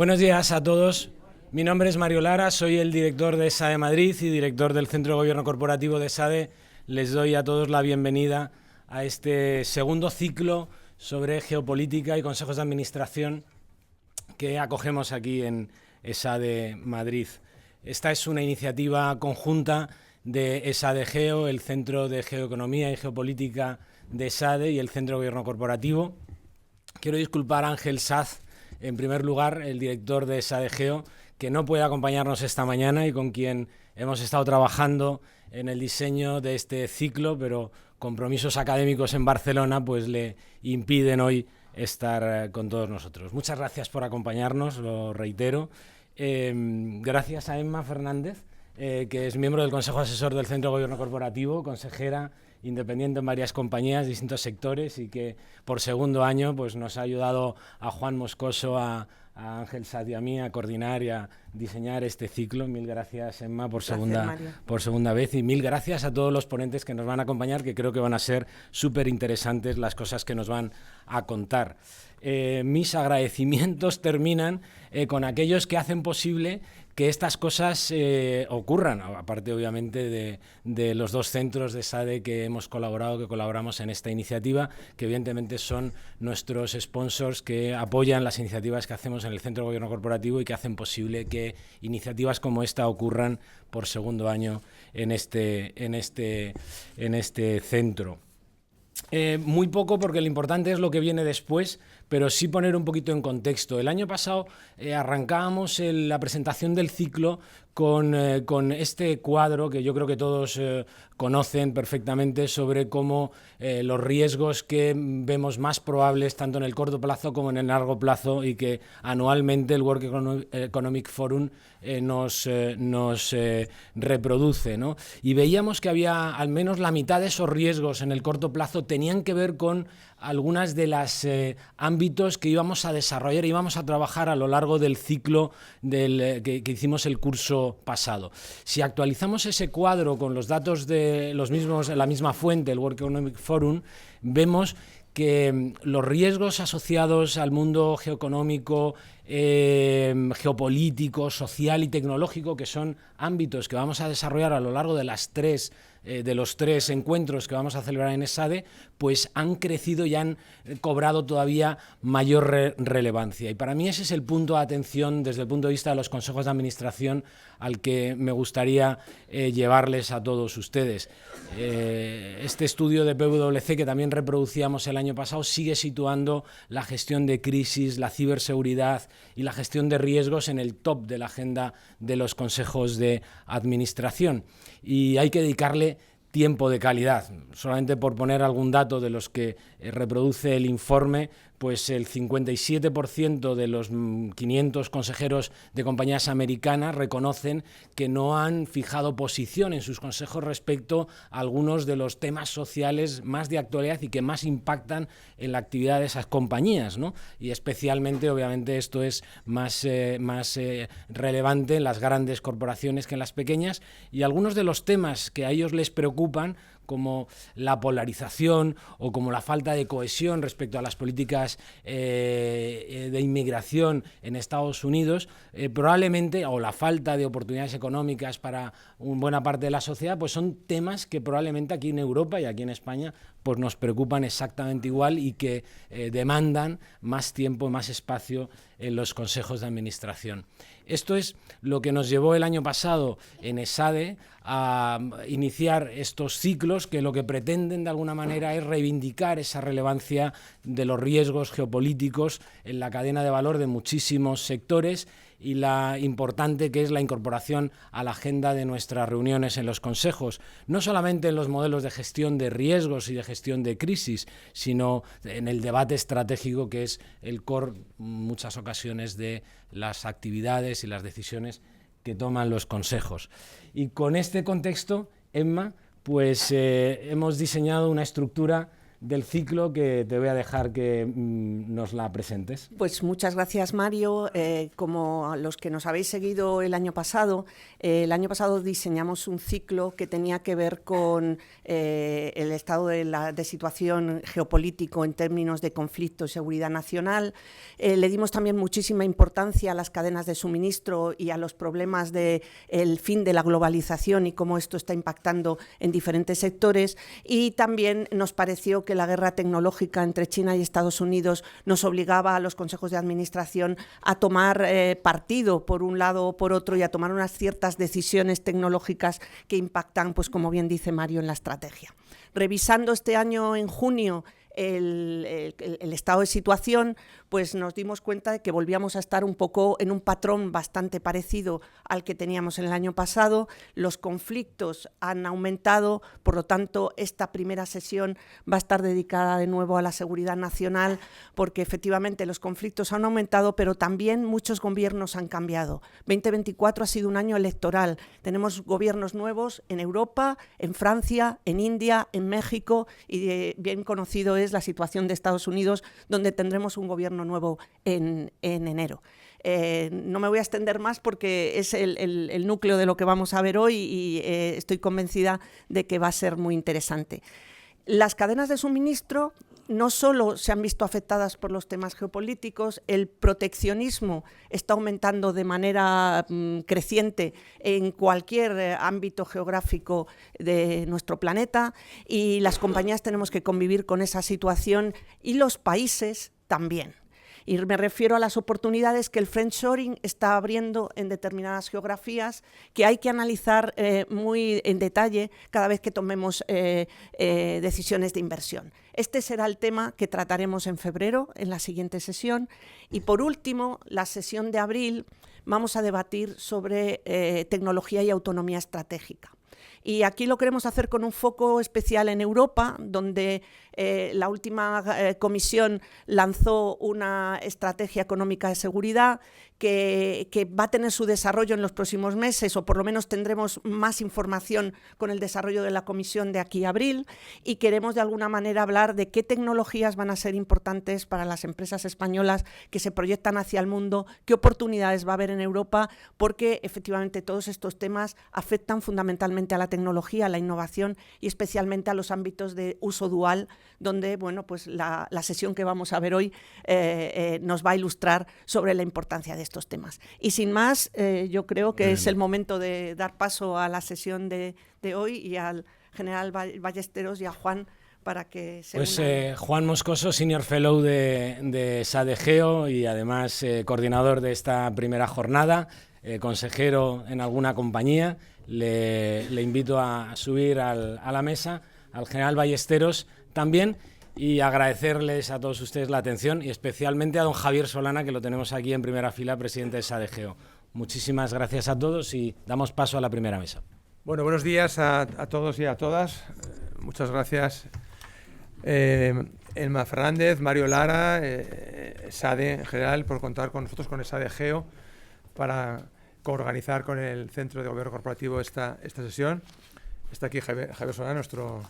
Buenos días a todos. Mi nombre es Mario Lara, soy el director de SADE Madrid y director del Centro de Gobierno Corporativo de SADE. Les doy a todos la bienvenida a este segundo ciclo sobre geopolítica y consejos de administración que acogemos aquí en SADE Madrid. Esta es una iniciativa conjunta de SADE Geo, el Centro de Geoeconomía y Geopolítica de SADE y el Centro de Gobierno Corporativo. Quiero disculpar a Ángel Saz, en primer lugar, el director de SADE Geo, que no puede acompañarnos esta mañana y con quien hemos estado trabajando en el diseño de este ciclo, pero compromisos académicos en Barcelona pues le impiden hoy estar con todos nosotros. Muchas gracias por acompañarnos, lo reitero. Gracias a Emma Fernández, que es miembro del Consejo Asesor del Centro de Gobierno Corporativo, consejera independiente en varias compañías, distintos sectores, y que por segundo año pues, nos ha ayudado a Juan Moscoso, a Ángel Saz y a mí a coordinar y a diseñar este ciclo. Mil gracias, Emma, por segunda vez, y mil gracias a todos los ponentes que nos van a acompañar, que creo que van a ser súper interesantes las cosas que nos van a contar. Mis agradecimientos terminan con aquellos que hacen posible que estas cosas ocurran, aparte obviamente de los dos centros de SADE que hemos colaborado, que colaboramos en esta iniciativa, que evidentemente son nuestros sponsors que apoyan las iniciativas que hacemos en el Centro de Gobierno Corporativo y que hacen posible que iniciativas como esta ocurran por segundo año en este centro. Muy poco, porque lo importante es lo que viene después, pero sí poner un poquito en contexto. El año pasado arrancábamos la presentación del ciclo con este cuadro que yo creo que todos conocen perfectamente, sobre cómo los riesgos que vemos más probables tanto en el corto plazo como en el largo plazo, y que anualmente el World Economic Forum nos reproduce, ¿no? Y veíamos que había al menos la mitad de esos riesgos en el corto plazo tenían que ver con algunas de las ámbitos que íbamos a desarrollar y íbamos a trabajar a lo largo del ciclo que hicimos el curso pasado. Si actualizamos ese cuadro con los datos de la misma fuente, el World Economic Forum, vemos que los riesgos asociados al mundo geoeconómico, geopolítico, social y tecnológico, que son ámbitos que vamos a desarrollar a lo largo de los tres encuentros que vamos a celebrar en SADE, pues han crecido y han cobrado todavía mayor relevancia. Y para mí ese es el punto de atención desde el punto de vista de los consejos de administración al que me gustaría llevarles a todos ustedes. Este estudio de PwC, que también reproducíamos el año pasado, sigue situando la gestión de crisis, la ciberseguridad y la gestión de riesgos en el top de la agenda de los consejos de administración. Y hay que dedicarle tiempo de calidad. Solamente por poner algún dato de los que reproduce el informe, pues el 57% de los 500 consejeros de compañías americanas reconocen que no han fijado posición en sus consejos respecto a algunos de los temas sociales más de actualidad y que más impactan en la actividad de esas compañías, ¿no? Y especialmente, obviamente, esto es más relevante en las grandes corporaciones que en las pequeñas, y algunos de los temas que a ellos les preocupan, como la polarización o como la falta de cohesión respecto a las políticas de inmigración en Estados Unidos, probablemente, o la falta de oportunidades económicas para una buena parte de la sociedad, pues son temas que probablemente aquí en Europa y aquí en España pues nos preocupan exactamente igual y que demandan más tiempo, más espacio en los consejos de administración. Esto es lo que nos llevó el año pasado en SADE a iniciar estos ciclos que lo que pretenden de alguna manera es reivindicar esa relevancia de los riesgos geopolíticos en la cadena de valor de muchísimos sectores y la importante que es la incorporación a la agenda de nuestras reuniones en los consejos, no solamente en los modelos de gestión de riesgos y de gestión de crisis, sino en el debate estratégico, que es el core en muchas ocasiones de las actividades y las decisiones que toman los consejos. Y con este contexto, Emma, pues hemos diseñado una estructura del ciclo, que te voy a dejar que nos la presentes. Pues muchas gracias, Mario. Como a los que nos habéis seguido el año pasado diseñamos un ciclo que tenía que ver con el estado de situación geopolítico en términos de conflicto y seguridad nacional. Le dimos también muchísima importancia a las cadenas de suministro y a los problemas del fin de la globalización y cómo esto está impactando en diferentes sectores, y también nos pareció que la guerra tecnológica entre China y Estados Unidos nos obligaba a los consejos de administración a tomar partido por un lado o por otro y a tomar unas ciertas decisiones tecnológicas que impactan, pues como bien dice Mario, en la estrategia. Revisando este año en junio el estado de situación, pues nos dimos cuenta de que volvíamos a estar un poco en un patrón bastante parecido al que teníamos en el año pasado. Los conflictos han aumentado, por lo tanto, esta primera sesión va a estar dedicada de nuevo a la seguridad nacional, porque efectivamente los conflictos han aumentado, pero también muchos gobiernos han cambiado. 2024 ha sido un año electoral. Tenemos gobiernos nuevos en Europa, en Francia, en India, en México, y bien conocido es la situación de Estados Unidos, donde tendremos un gobierno nuevo en enero. No me voy a extender más porque es el núcleo de lo que vamos a ver hoy, y estoy convencida de que va a ser muy interesante. Las cadenas de suministro no solo se han visto afectadas por los temas geopolíticos, el proteccionismo está aumentando de manera creciente en cualquier ámbito geográfico de nuestro planeta, y las compañías tenemos que convivir con esa situación, y los países también. Y me refiero a las oportunidades que el friendshoring está abriendo en determinadas geografías, que hay que analizar muy en detalle cada vez que tomemos decisiones de inversión. Este será el tema que trataremos en febrero, en la siguiente sesión. Y por último, la sesión de abril, vamos a debatir sobre tecnología y autonomía estratégica. Y aquí lo queremos hacer con un foco especial en Europa, donde la última comisión lanzó una estrategia económica de seguridad que va a tener su desarrollo en los próximos meses, o por lo menos tendremos más información con el desarrollo de la comisión de aquí a abril, y queremos de alguna manera hablar de qué tecnologías van a ser importantes para las empresas españolas que se proyectan hacia el mundo, qué oportunidades va a haber en Europa, porque efectivamente todos estos temas afectan fundamentalmente a la tecnología, a la innovación y especialmente a los ámbitos de uso dual, donde bueno, pues la sesión que vamos a ver hoy nos va a ilustrar sobre la importancia de estos temas. Y sin más, yo creo que es el momento de dar paso a la sesión de hoy, y al general Ballesteros y a Juan para que se unan. Juan Moscoso, Senior Fellow de SADE-GEO y además coordinador de esta primera jornada, consejero en alguna compañía. Le invito a subir a la mesa, al general Ballesteros también, y agradecerles a todos ustedes la atención, y especialmente a don Javier Solana, que lo tenemos aquí en primera fila, presidente de SADE-GEO. Muchísimas gracias a todos y damos paso a la primera mesa. Bueno, buenos días a todos y a todas. Muchas gracias. Elma Fernández, Mario Lara, SADE en general, por contar con nosotros, con SADE-GEO, para coorganizar con el Centro de Gobierno Corporativo esta sesión. Está aquí Javier Solana, nuestro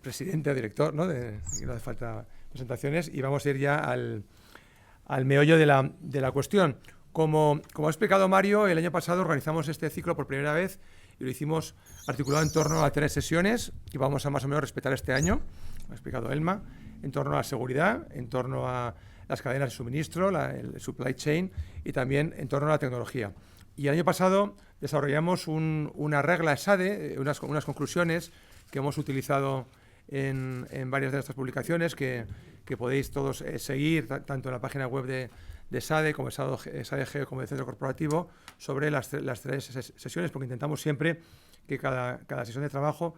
presidente, director, ¿no? Y no hace falta presentaciones, y vamos a ir ya al meollo de la cuestión. Como ha explicado Mario, el año pasado organizamos este ciclo por primera vez y lo hicimos articulado en torno a 3 sesiones, y vamos a más o menos respetar este año, ha explicado Elma, en torno a la seguridad, en torno a las cadenas de suministro, el supply chain, y también en torno a la tecnología. Y el año pasado desarrollamos una regla SADE, unas conclusiones que hemos utilizado en varias de nuestras publicaciones, que podéis todos seguir tanto en la página web de SADE como SADE-GEO como del Centro Corporativo, sobre las 3 sesiones, porque intentamos siempre que cada sesión de trabajo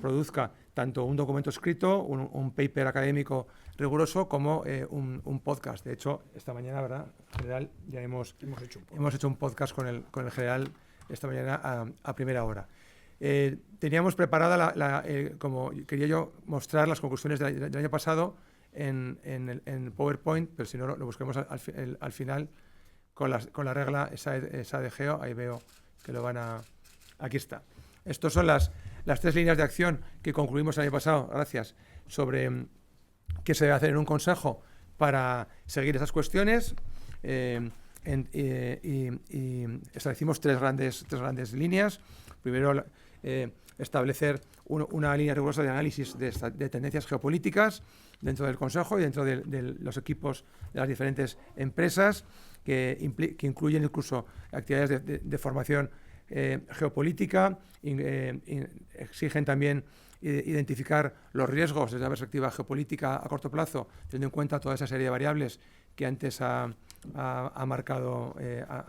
produzca tanto un documento escrito, un paper académico riguroso, como un podcast. De hecho, esta mañana, ¿verdad, general? Ya hemos hecho un podcast con el general esta mañana a primera hora. Teníamos preparada, como quería yo mostrar las conclusiones del año pasado en PowerPoint, pero si no lo busquemos al final con la regla SADE-GEO. Ahí veo que lo van a... Aquí está. Estas son las las 3 líneas de acción que concluimos el año pasado, gracias, sobre qué se debe hacer en un consejo para seguir esas cuestiones. Y establecimos tres grandes líneas. Primero, establecer una línea rigurosa de análisis de tendencias geopolíticas dentro del Consejo y dentro de los equipos de las diferentes empresas, que incluyen incluso actividades de formación geopolítica. Exigen también identificar los riesgos desde la perspectiva geopolítica a corto plazo, teniendo en cuenta toda esa serie de variables que antes ha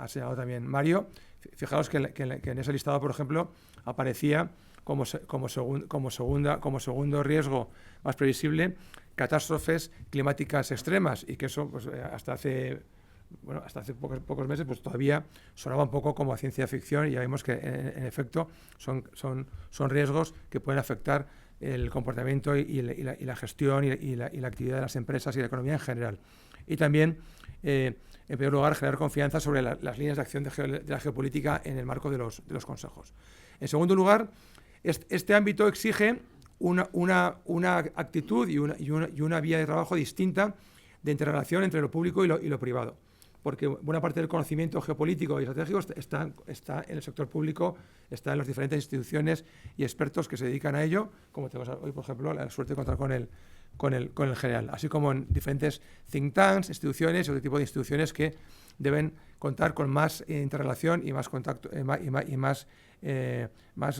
señalado también Mario. Fijaos que en ese listado, por ejemplo, aparecía como segundo riesgo más previsible catástrofes climáticas extremas, y que eso pues, hasta hace pocos meses pues todavía sonaba un poco como a ciencia ficción, y ya vemos que en efecto son riesgos que pueden afectar el comportamiento y la gestión y la actividad de las empresas y la economía en general. Y también, en primer lugar, generar confianza sobre las líneas de acción de la geopolítica en el marco de los consejos. En segundo lugar, este ámbito exige una actitud y una vía de trabajo distinta de interrelación entre lo público y lo privado, porque buena parte del conocimiento geopolítico y estratégico está en el sector público, está en las diferentes instituciones y expertos que se dedican a ello, como tenemos hoy, por ejemplo, la suerte de contar con el general, así como en diferentes think tanks, instituciones y otro tipo de instituciones que deben contar con más interrelación y más contacto y más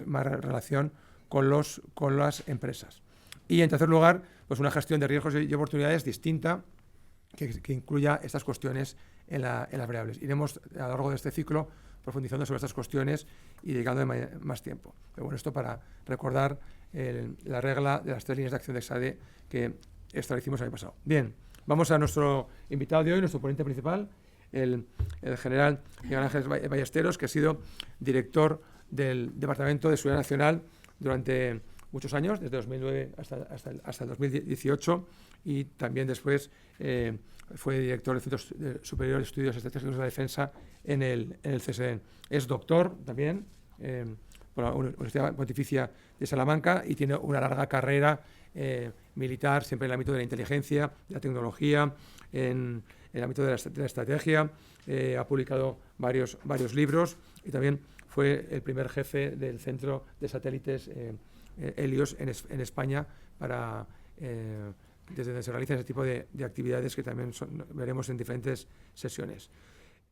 relación con las empresas. Y en tercer lugar, pues una gestión de riesgos y oportunidades distinta que incluya estas cuestiones en las variables. Iremos a lo largo de este ciclo profundizando sobre estas cuestiones y dedicando más tiempo. Pero bueno, esto para recordar la regla de las 3 líneas de acción de EXADE que establecimos el año pasado. Bien, vamos a nuestro invitado de hoy, nuestro ponente principal, el general Miguel Ángel Ballesteros, que ha sido director del Departamento de Seguridad Nacional durante muchos años, desde 2009 hasta el 2018, y también después fue director del Centro Superior de Estudios Estratégicos de la Defensa en el CSDEN. Es doctor también por la Universidad Pontificia de Salamanca y tiene una larga carrera militar, siempre en el ámbito de la inteligencia, de la tecnología, en el ámbito de la estrategia. Ha publicado varios libros y también fue el primer jefe del Centro de Satélites Helios en España, desde donde se realizan ese tipo de actividades que también veremos en diferentes sesiones.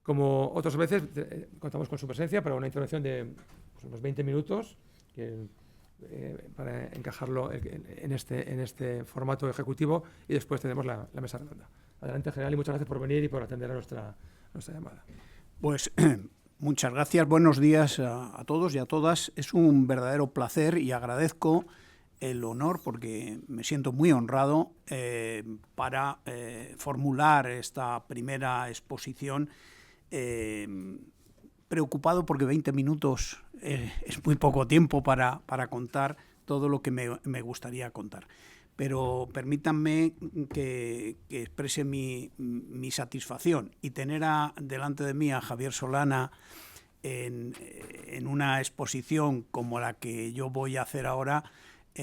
Como otras veces, contamos con su presencia para una intervención de unos 20 minutos, para encajarlo en este formato ejecutivo, y después tenemos la mesa redonda. Adelante, general, y muchas gracias por venir y por atender a nuestra llamada. Pues muchas gracias, buenos días a todos y a todas. Es un verdadero placer y agradezco el honor, porque me siento muy honrado para formular esta primera exposición, preocupado porque 20 minutos es muy poco tiempo para contar todo lo que me gustaría contar. Pero permítanme que exprese mi satisfacción, y tener delante de mí a Javier Solana en una exposición como la que yo voy a hacer ahora.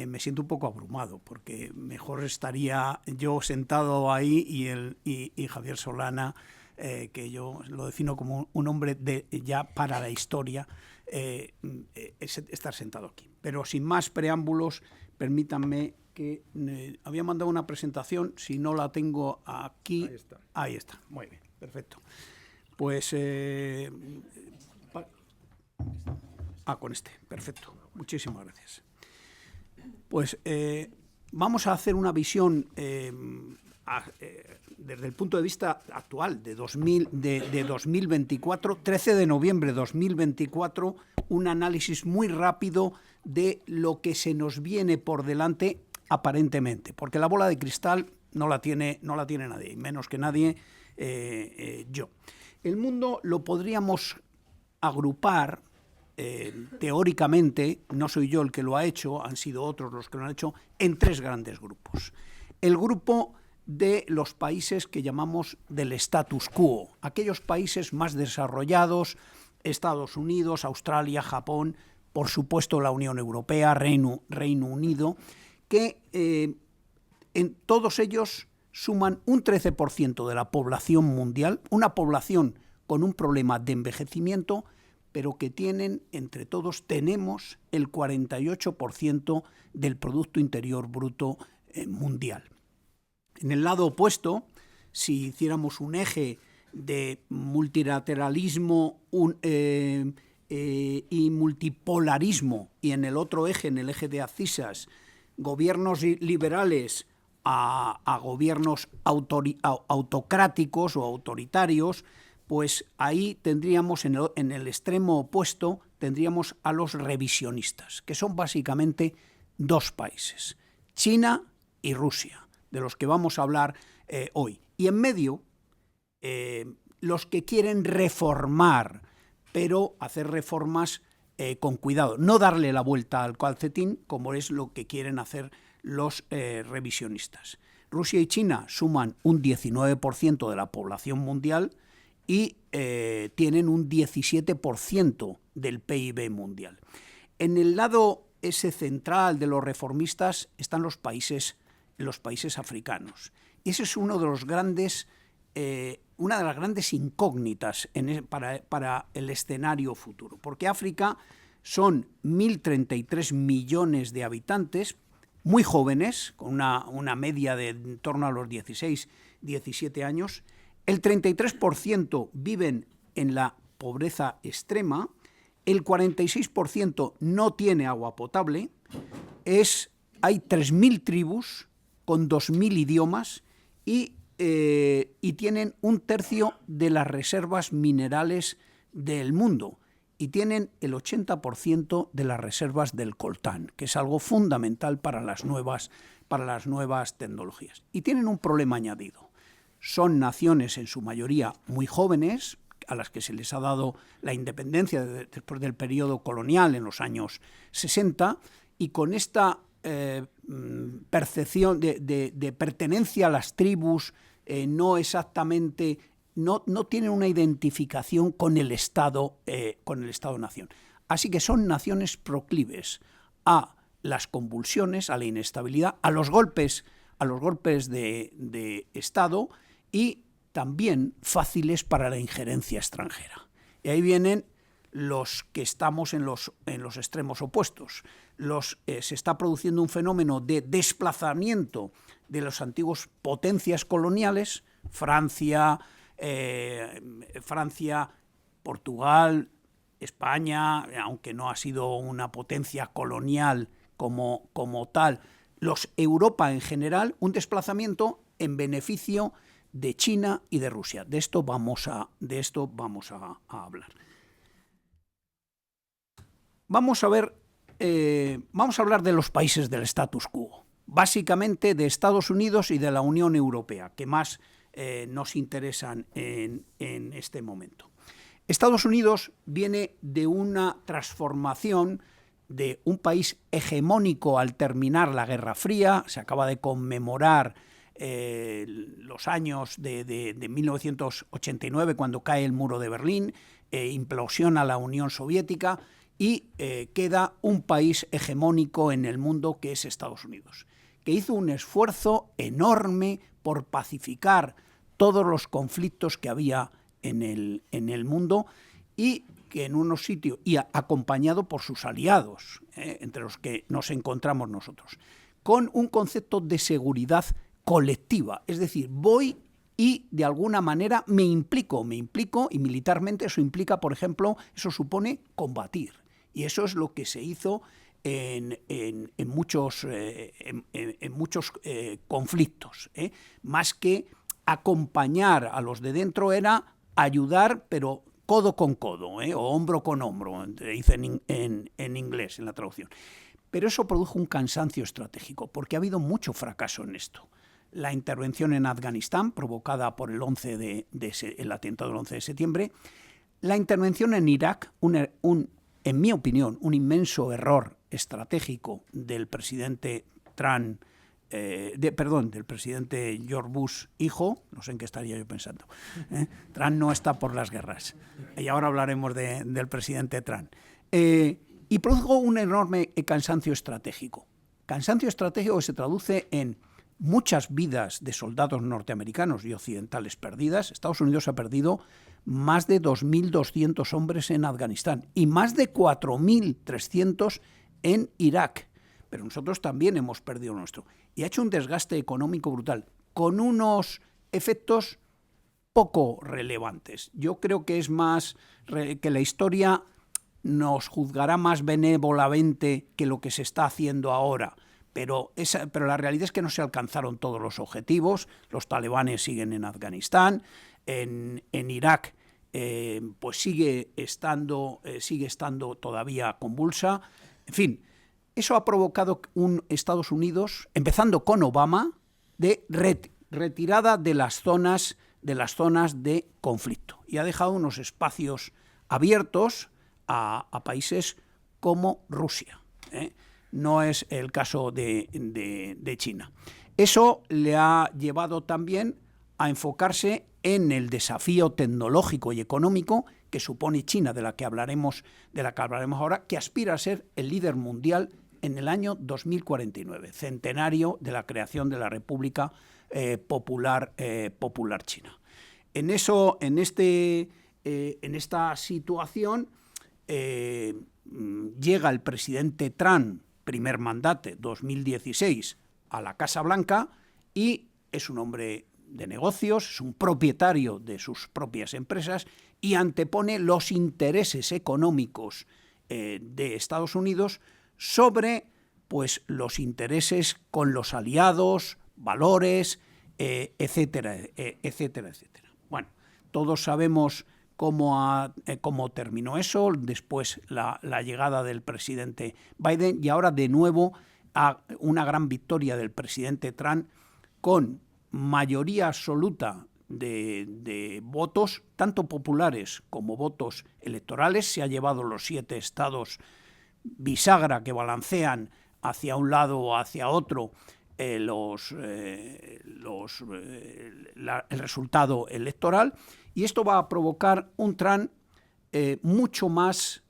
Me siento un poco abrumado, porque mejor estaría yo sentado ahí y Javier Solana, que yo lo defino como un hombre ya para la historia, estar sentado aquí. Pero sin más preámbulos, permítanme que había mandado una presentación, si no la tengo aquí. Ahí está, muy bien, perfecto. Pues con este, perfecto, muchísimas gracias. Pues vamos a hacer una visión desde el punto de vista actual de 2024, 13 de noviembre de 2024, un análisis muy rápido de lo que se nos viene por delante aparentemente, porque la bola de cristal no la tiene nadie, menos que nadie yo. El mundo lo podríamos agrupar teóricamente, no soy yo el que lo ha hecho, han sido otros los que lo han hecho, en 3 grandes grupos. El grupo de los países que llamamos del status quo, aquellos países más desarrollados, Estados Unidos, Australia, Japón, por supuesto la Unión Europea, Reino Unido, que en todos ellos suman un 13% de la población mundial, una población con un problema de envejecimiento, pero que tienen, entre todos, tenemos el 48% del Producto Interior Bruto mundial. En el lado opuesto, si hiciéramos un eje de multilateralismo y multipolarismo, y en el otro eje, en el eje de abscisas, gobiernos liberales a gobiernos autocráticos o autoritarios, pues ahí tendríamos, en el extremo opuesto, tendríamos a los revisionistas, que son básicamente dos países, China y Rusia, de los que vamos a hablar hoy. Y en medio, los que quieren reformar, pero hacer reformas con cuidado, no darle la vuelta al calcetín, como es lo que quieren hacer los revisionistas. Rusia y China suman un 19% de la población mundial y tienen un 17% del PIB mundial. En el lado ese central de los reformistas están los países africanos. Y ese es uno de los grandes, una de las grandes incógnitas para el escenario futuro, porque África son 1.033 millones de habitantes, muy jóvenes, con una media de en torno a los 16, 17 años. El 33% viven en la pobreza extrema, el 46% no tiene agua potable, hay 3.000 tribus con 2.000 idiomas y tienen un tercio de las reservas minerales del mundo y tienen el 80% de las reservas del coltán, que es algo fundamental para las nuevas tecnologías. Y tienen un problema añadido. Son naciones en su mayoría muy jóvenes, a las que se les ha dado la independencia después del periodo colonial en los años 60, y con esta percepción de pertenencia a las tribus, no tienen una identificación con el Estado-nación. Así que son naciones proclives a las convulsiones, a la inestabilidad, a los golpes de Estado, y también fáciles para la injerencia extranjera. Y ahí vienen los que estamos en los extremos opuestos. Se está produciendo un fenómeno de desplazamiento de las antiguas potencias coloniales, Francia, Portugal, España, aunque no ha sido una potencia colonial como tal, Europa en general, un desplazamiento en beneficio de China y de Rusia. De esto vamos a hablar. Vamos a hablar de los países del status quo, básicamente de Estados Unidos y de la Unión Europea, que más nos interesan en este momento. Estados Unidos viene de una transformación de un país hegemónico al terminar la Guerra Fría. Se acaba de conmemorar los años de 1989, cuando cae el muro de Berlín, implosiona la Unión Soviética y queda un país hegemónico en el mundo, que es Estados Unidos, que hizo un esfuerzo enorme por pacificar todos los conflictos que había en el mundo, y que en unos sitios, y acompañado por sus aliados, entre los que nos encontramos nosotros, con un concepto de seguridad colectiva, es decir, voy y de alguna manera me implico, y militarmente eso implica, por ejemplo, eso supone combatir, y eso es lo que se hizo en muchos conflictos, más que acompañar a los de dentro, era ayudar, pero codo con codo, o hombro con hombro, dicen en inglés, en la traducción. Pero eso produjo un cansancio estratégico, porque ha habido mucho fracaso en esto. La intervención en Afganistán, provocada por el atentado del 11 de septiembre, la intervención en Irak, en mi opinión, un inmenso error estratégico del presidente Trump, del presidente George Bush hijo, no sé en qué estaría yo pensando. Trump no está por las guerras, y ahora hablaremos del presidente Trump. y produjo un enorme cansancio estratégico. Cansancio estratégico que se traduce en muchas vidas de soldados norteamericanos y occidentales perdidas. Estados Unidos ha perdido más de 2.200 hombres en Afganistán y más de 4.300 en Irak. Pero nosotros también hemos perdido nuestro. Y ha hecho un desgaste económico brutal, con unos efectos poco relevantes. Yo creo que es más que la historia nos juzgará más benévolamente que lo que se está haciendo ahora. Pero la realidad es que no se alcanzaron todos los objetivos. Los talibanes siguen en Afganistán, en Irak pues sigue estando todavía convulsa. En fin, eso ha provocado un Estados Unidos, empezando con Obama, de retirada de las zonas de conflicto, y ha dejado unos espacios abiertos a países como Rusia, No es el caso de China. Eso le ha llevado también a enfocarse en el desafío tecnológico y económico que supone China, de la que hablaremos ahora, que aspira a ser el líder mundial en el año 2049, centenario de la creación de la República Popular China. En esta situación llega el presidente Trump, primer mandato, 2016, a la Casa Blanca, y es un hombre de negocios, es un propietario de sus propias empresas y antepone los intereses económicos de Estados Unidos sobre pues, los intereses con los aliados, valores, etcétera, etcétera, etcétera. Bueno, todos sabemos cómo terminó eso, después la llegada del presidente Biden, y ahora de nuevo a una gran victoria del presidente Trump con mayoría absoluta de votos, tanto populares como votos electorales. Se ha llevado los 7 estados bisagra que balancean hacia un lado o hacia otro el resultado electoral, y esto va a provocar un Trump mucho más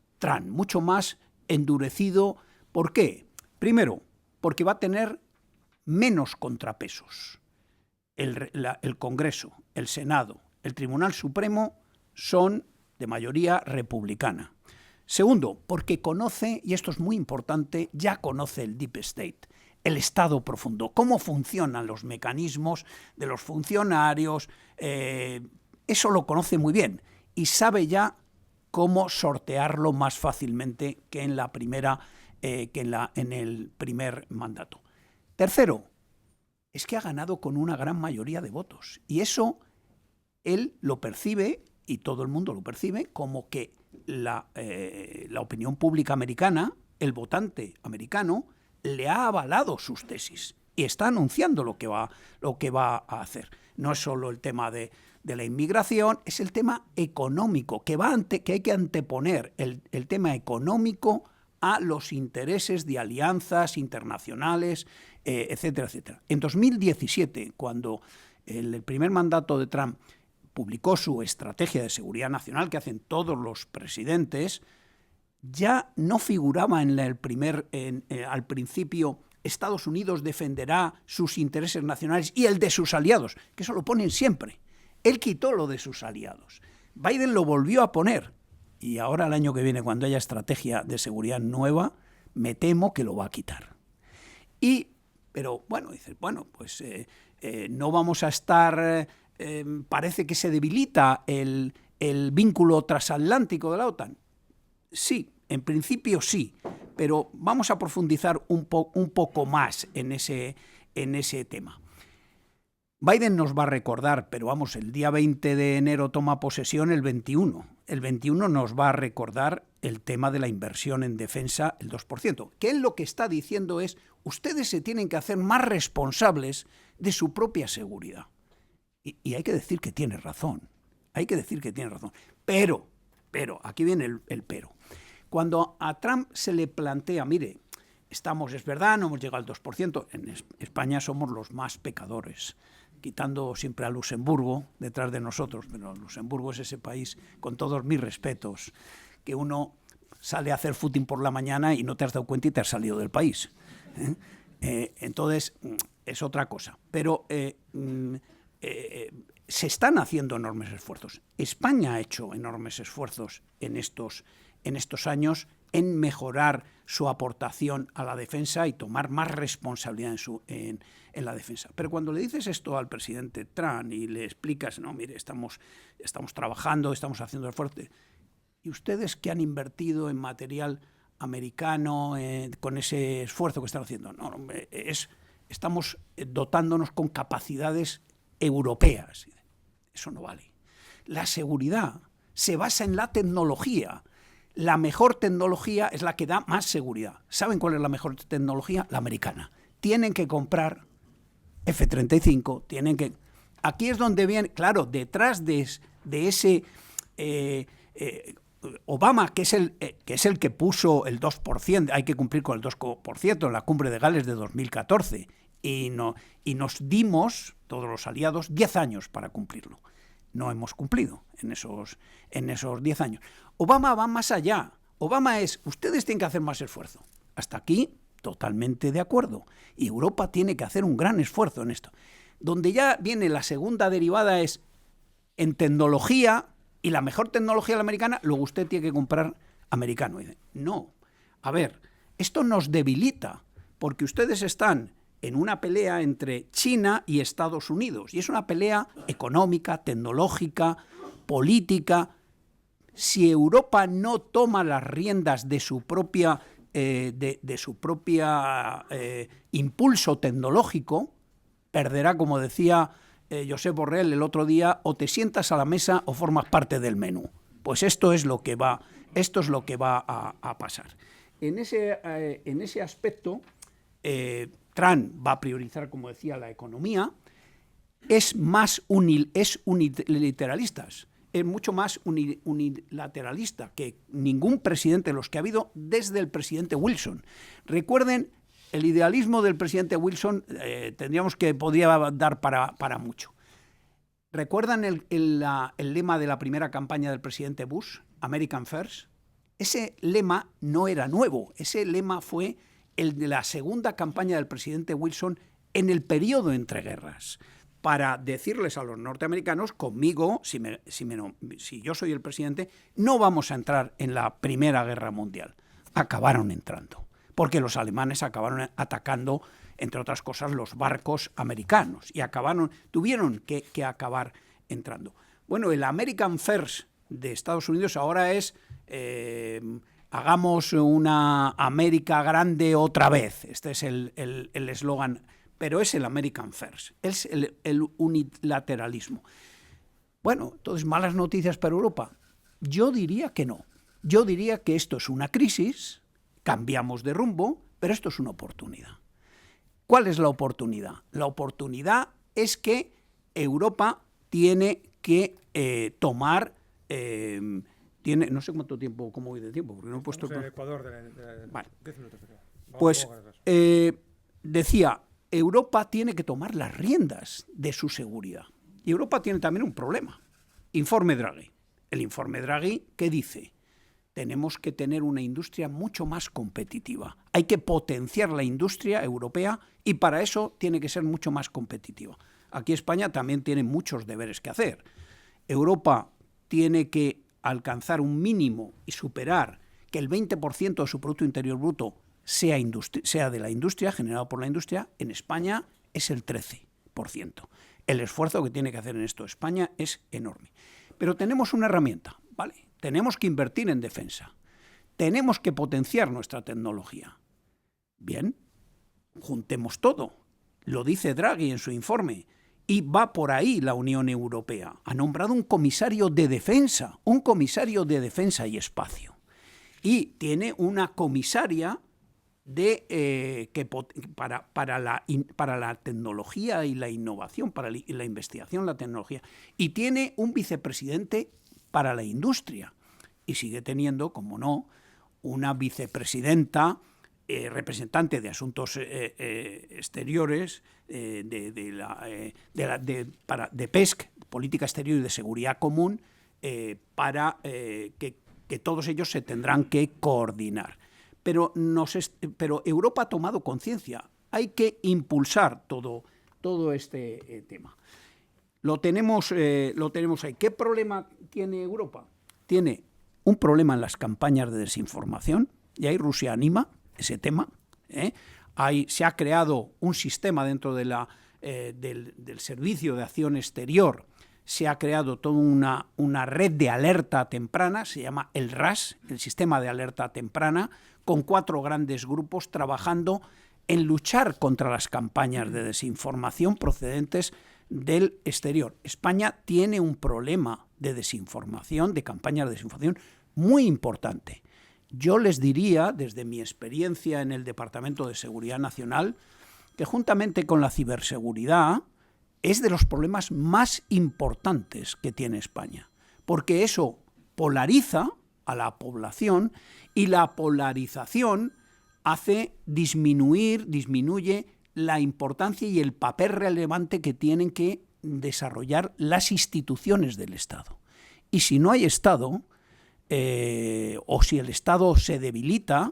endurecido. ¿Por qué? Primero, porque va a tener menos contrapesos. El Congreso, el Senado, el Tribunal Supremo son de mayoría republicana. Segundo, porque conoce, y esto es muy importante, ya conoce el Deep State, el Estado profundo, cómo funcionan los mecanismos de los funcionarios, eso lo conoce muy bien y sabe ya cómo sortearlo más fácilmente que en el primer mandato. Tercero, es que ha ganado con una gran mayoría de votos, y eso él lo percibe, y todo el mundo lo percibe, como que la opinión pública americana, el votante americano, le ha avalado sus tesis y está anunciando lo que va a hacer. No es solo el tema de la inmigración, es el tema económico, que hay que anteponer el tema económico a los intereses de alianzas internacionales, etcétera, etcétera. En 2017, cuando el primer mandato de Trump publicó su estrategia de seguridad nacional, que hacen todos los presidentes, ya no figuraba al principio Estados Unidos defenderá sus intereses nacionales y el de sus aliados, que eso lo ponen siempre. Él quitó lo de sus aliados. Biden lo volvió a poner, y ahora el año que viene, cuando haya estrategia de seguridad nueva, me temo que lo va a quitar. Pero bueno, dices, pues no vamos a estar, parece que se debilita el vínculo transatlántico de la OTAN. Sí, en principio sí, pero vamos a profundizar un poco más en ese tema. Biden nos va a recordar, pero vamos, el día 20 de enero toma posesión el 21. El 21 nos va a recordar el tema de la inversión en defensa, el 2%, que él lo que está diciendo es, ustedes se tienen que hacer más responsables de su propia seguridad. Y hay que decir que tiene razón, Pero, aquí viene el pero. Cuando a Trump se le plantea, mire, es verdad, no hemos llegado al 2%, en España somos los más pecadores, quitando siempre a Luxemburgo detrás de nosotros, pero Luxemburgo es ese país, con todos mis respetos, que uno sale a hacer footing por la mañana y no te has dado cuenta y te has salido del país. Entonces, es otra cosa. Pero se están haciendo enormes esfuerzos. España ha hecho enormes esfuerzos en estos años en mejorar su aportación a la defensa y tomar más responsabilidad en la defensa. Pero cuando le dices esto al presidente Trump y le explicas, no, mire, estamos trabajando, estamos haciendo esfuerzo, y ustedes que han invertido en material americano con ese esfuerzo que están haciendo, no, estamos dotándonos con capacidades europeas. Eso no vale. La seguridad se basa en la tecnología. La mejor tecnología es la que da más seguridad. ¿Saben cuál es la mejor tecnología? La americana. Tienen que comprar F-35, Aquí es donde viene, claro, detrás de ese Obama, que es el que puso el 2%, hay que cumplir con el 2% en la cumbre de Gales de 2014, y nos dimos, todos los aliados, 10 años para cumplirlo. No hemos cumplido en esos 10 años. Obama va más allá. Obama ustedes tienen que hacer más esfuerzo. Hasta aquí, totalmente de acuerdo. Y Europa tiene que hacer un gran esfuerzo en esto. Donde ya viene la segunda derivada es en tecnología, y la mejor tecnología la americana, luego usted tiene que comprar americano. Y dice, no, a ver, esto nos debilita, porque ustedes están en una pelea entre China y Estados Unidos, y es una pelea económica, tecnológica, política. Si Europa no toma las riendas de su propia impulso tecnológico, perderá, como decía Josep Borrell el otro día, o te sientas a la mesa o formas parte del menú. Pues esto es lo que va a pasar. En ese aspecto, Trump va a priorizar, como decía, la economía. Es unilateralista. Es mucho más unilateralista que ningún presidente de los que ha habido desde el presidente Wilson. Recuerden, el idealismo del presidente Wilson podría dar para mucho. ¿Recuerdan el lema de la primera campaña del presidente Bush, American First? Ese lema no era nuevo, ese lema fue el de la segunda campaña del presidente Wilson en el periodo entre guerras, para decirles a los norteamericanos, conmigo, si yo soy el presidente, no vamos a entrar en la Primera Guerra Mundial. Acabaron entrando, porque los alemanes acabaron atacando, entre otras cosas, los barcos americanos, y tuvieron que acabar entrando. Bueno, el American First de Estados Unidos ahora es hagamos una América grande otra vez. Este es el eslogan, pero es el American First, es el unilateralismo. Bueno, entonces, ¿malas noticias para Europa? Yo diría que no. Yo diría que esto es una crisis, cambiamos de rumbo, pero esto es una oportunidad. ¿Cuál es la oportunidad? La oportunidad es que Europa tiene que tomar... no sé cuánto tiempo, cómo voy de tiempo, porque no he puesto... El Ecuador vale. 10 minutos. Pues decía, Europa tiene que tomar las riendas de su seguridad. Y Europa tiene también un problema. Informe Draghi. El informe Draghi, ¿qué dice? Tenemos que tener una industria mucho más competitiva. Hay que potenciar la industria europea y para eso tiene que ser mucho más competitiva. Aquí España también tiene muchos deberes que hacer. Europa tiene que alcanzar un mínimo y superar que el 20% de su Producto Interior Bruto sea de la industria, generado por la industria. En España es el 13%. El esfuerzo que tiene que hacer en esto España es enorme. Pero tenemos una herramienta, ¿vale? Tenemos que invertir en defensa. Tenemos que potenciar nuestra tecnología. Bien, juntemos todo. Lo dice Draghi en su informe. Y va por ahí la Unión Europea. Ha nombrado un comisario de defensa y espacio. Y tiene una comisaria para la tecnología y la innovación, para la investigación, la tecnología. Y tiene un vicepresidente para la industria. Y sigue teniendo, como no, una vicepresidenta representante de asuntos exteriores, de PESC, Política Exterior y de Seguridad Común, para que que todos ellos se tendrán que coordinar. Pero Europa ha tomado conciencia. Hay que impulsar todo este tema. Lo tenemos ahí. ¿Qué problema tiene Europa? Tiene un problema en las campañas de desinformación, y ahí Rusia anima ese tema. Se ha creado un sistema dentro de del Servicio de Acción Exterior, se ha creado toda una red de alerta temprana, se llama el RAS, el Sistema de Alerta Temprana, con 4 grandes grupos trabajando en luchar contra las campañas de desinformación procedentes del exterior. España tiene un problema de desinformación, de campañas de desinformación muy importante. Yo les diría, desde mi experiencia en el Departamento de Seguridad Nacional, que juntamente con la ciberseguridad es de los problemas más importantes que tiene España, porque eso polariza a la población y la polarización disminuye la importancia y el papel relevante que tienen que desarrollar las instituciones del Estado. Y si no hay Estado, o si el Estado se debilita,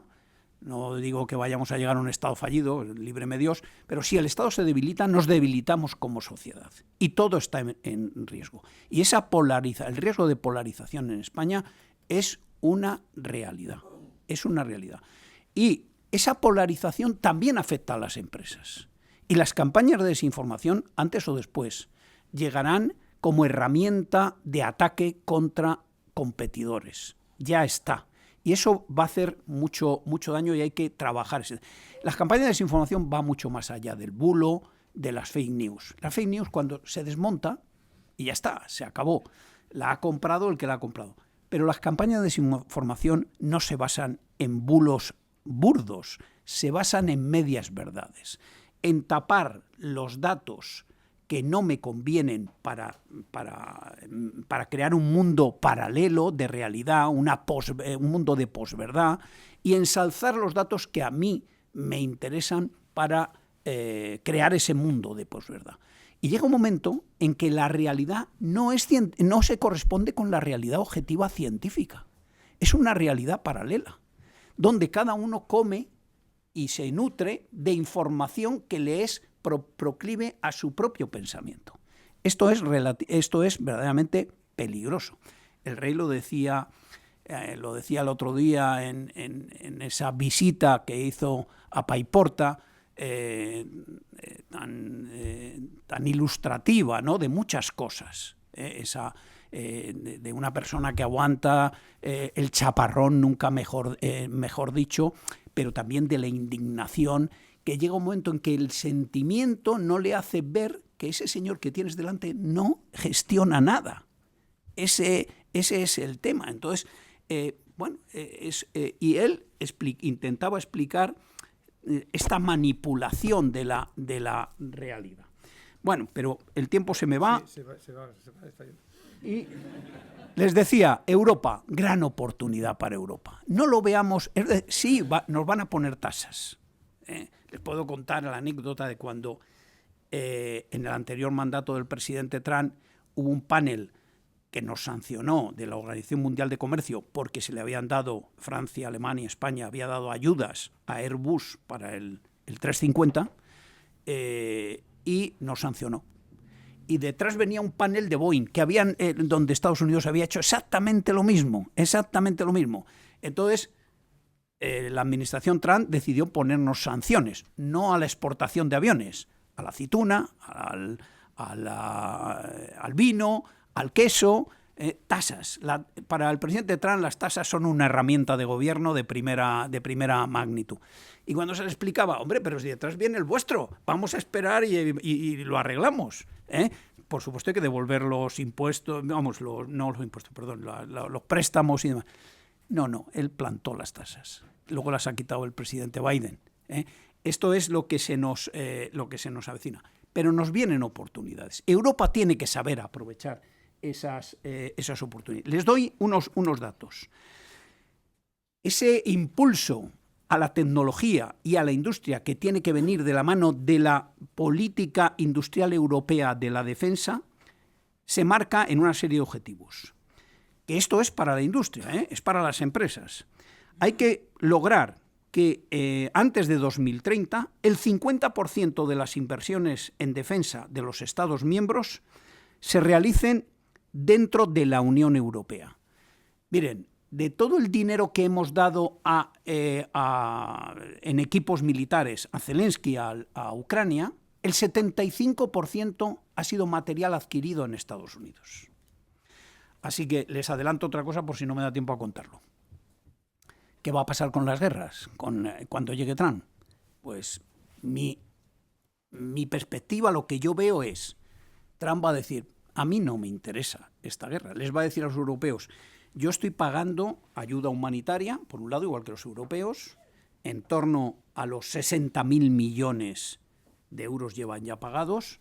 no digo que vayamos a llegar a un Estado fallido, líbreme Dios, pero si el Estado se debilita, nos debilitamos como sociedad. Y todo está en riesgo. Y el riesgo de polarización en España es una realidad. Es una realidad. Y esa polarización también afecta a las empresas. Y las campañas de desinformación, antes o después, llegarán como herramienta de ataque contra competidores. Ya está. Y eso va a hacer mucho daño y hay que trabajar. Las campañas de desinformación van mucho más allá del bulo, de las fake news. La fake news, cuando se desmonta, y ya está, se acabó. La ha comprado el que la ha comprado. Pero las campañas de desinformación no se basan en bulos burdos, se basan en medias verdades, en tapar los datos que no me convienen para crear un mundo paralelo de realidad, un mundo de posverdad, y ensalzar los datos que a mí me interesan para crear ese mundo de posverdad. Y llega un momento en que la realidad no se corresponde con la realidad objetiva científica. Es una realidad paralela, donde cada uno come y se nutre de información que le es proclive a su propio pensamiento. Esto es verdaderamente peligroso. El rey lo decía el otro día en esa visita que hizo a Paiporta, tan ilustrativa, ¿no?, de muchas cosas. De una persona que aguanta el chaparrón, nunca mejor dicho, pero también de la indignación, que llega un momento en que el sentimiento no le hace ver que ese señor que tienes delante no gestiona nada. Ese es el tema. Entonces, y él intentaba explicar esta manipulación de la realidad. Bueno, pero el tiempo se me va. Sí, se va, está bien. Y les decía, Europa, gran oportunidad para Europa. No lo veamos, nos van a poner tasas. Les puedo contar la anécdota de cuando en el anterior mandato del presidente Trump hubo un panel que nos sancionó de la Organización Mundial de Comercio porque se le habían dado, Francia, Alemania, España, había dado ayudas a Airbus para el 350 y nos sancionó. Y detrás venía un panel de Boeing donde Estados Unidos había hecho exactamente lo mismo. Entonces, la administración Trump decidió ponernos sanciones, no a la exportación de aviones, a la aceituna, al vino, al queso, tasas. Para el presidente Trump las tasas son una herramienta de gobierno de primera magnitud. Y cuando se le explicaba, hombre, pero si detrás viene el vuestro, vamos a esperar y lo arreglamos. Por supuesto hay que devolver los impuestos, los préstamos y demás. No, él plantó las tasas. Luego las ha quitado el presidente Biden. Esto es lo que se nos avecina. Pero nos vienen oportunidades. Europa tiene que saber aprovechar esas oportunidades. Les doy unos datos. Ese impulso a la tecnología y a la industria que tiene que venir de la mano de la política industrial europea de la defensa se marca en una serie de objetivos. que esto es para la industria, es para las empresas. Hay que lograr que antes de 2030 el 50% de las inversiones en defensa de los Estados miembros se realicen dentro de la Unión Europea. Miren, de todo el dinero que hemos dado en equipos militares a Zelensky, a Ucrania, el 75% ha sido material adquirido en Estados Unidos. Así que les adelanto otra cosa por si no me da tiempo a contarlo. ¿Qué va a pasar con las guerras cuando llegue Trump? Pues mi perspectiva, lo que yo veo es, Trump va a decir, a mí no me interesa esta guerra. Les va a decir a los europeos, yo estoy pagando ayuda humanitaria, por un lado, igual que los europeos, en torno a los 60.000 millones de euros llevan ya pagados,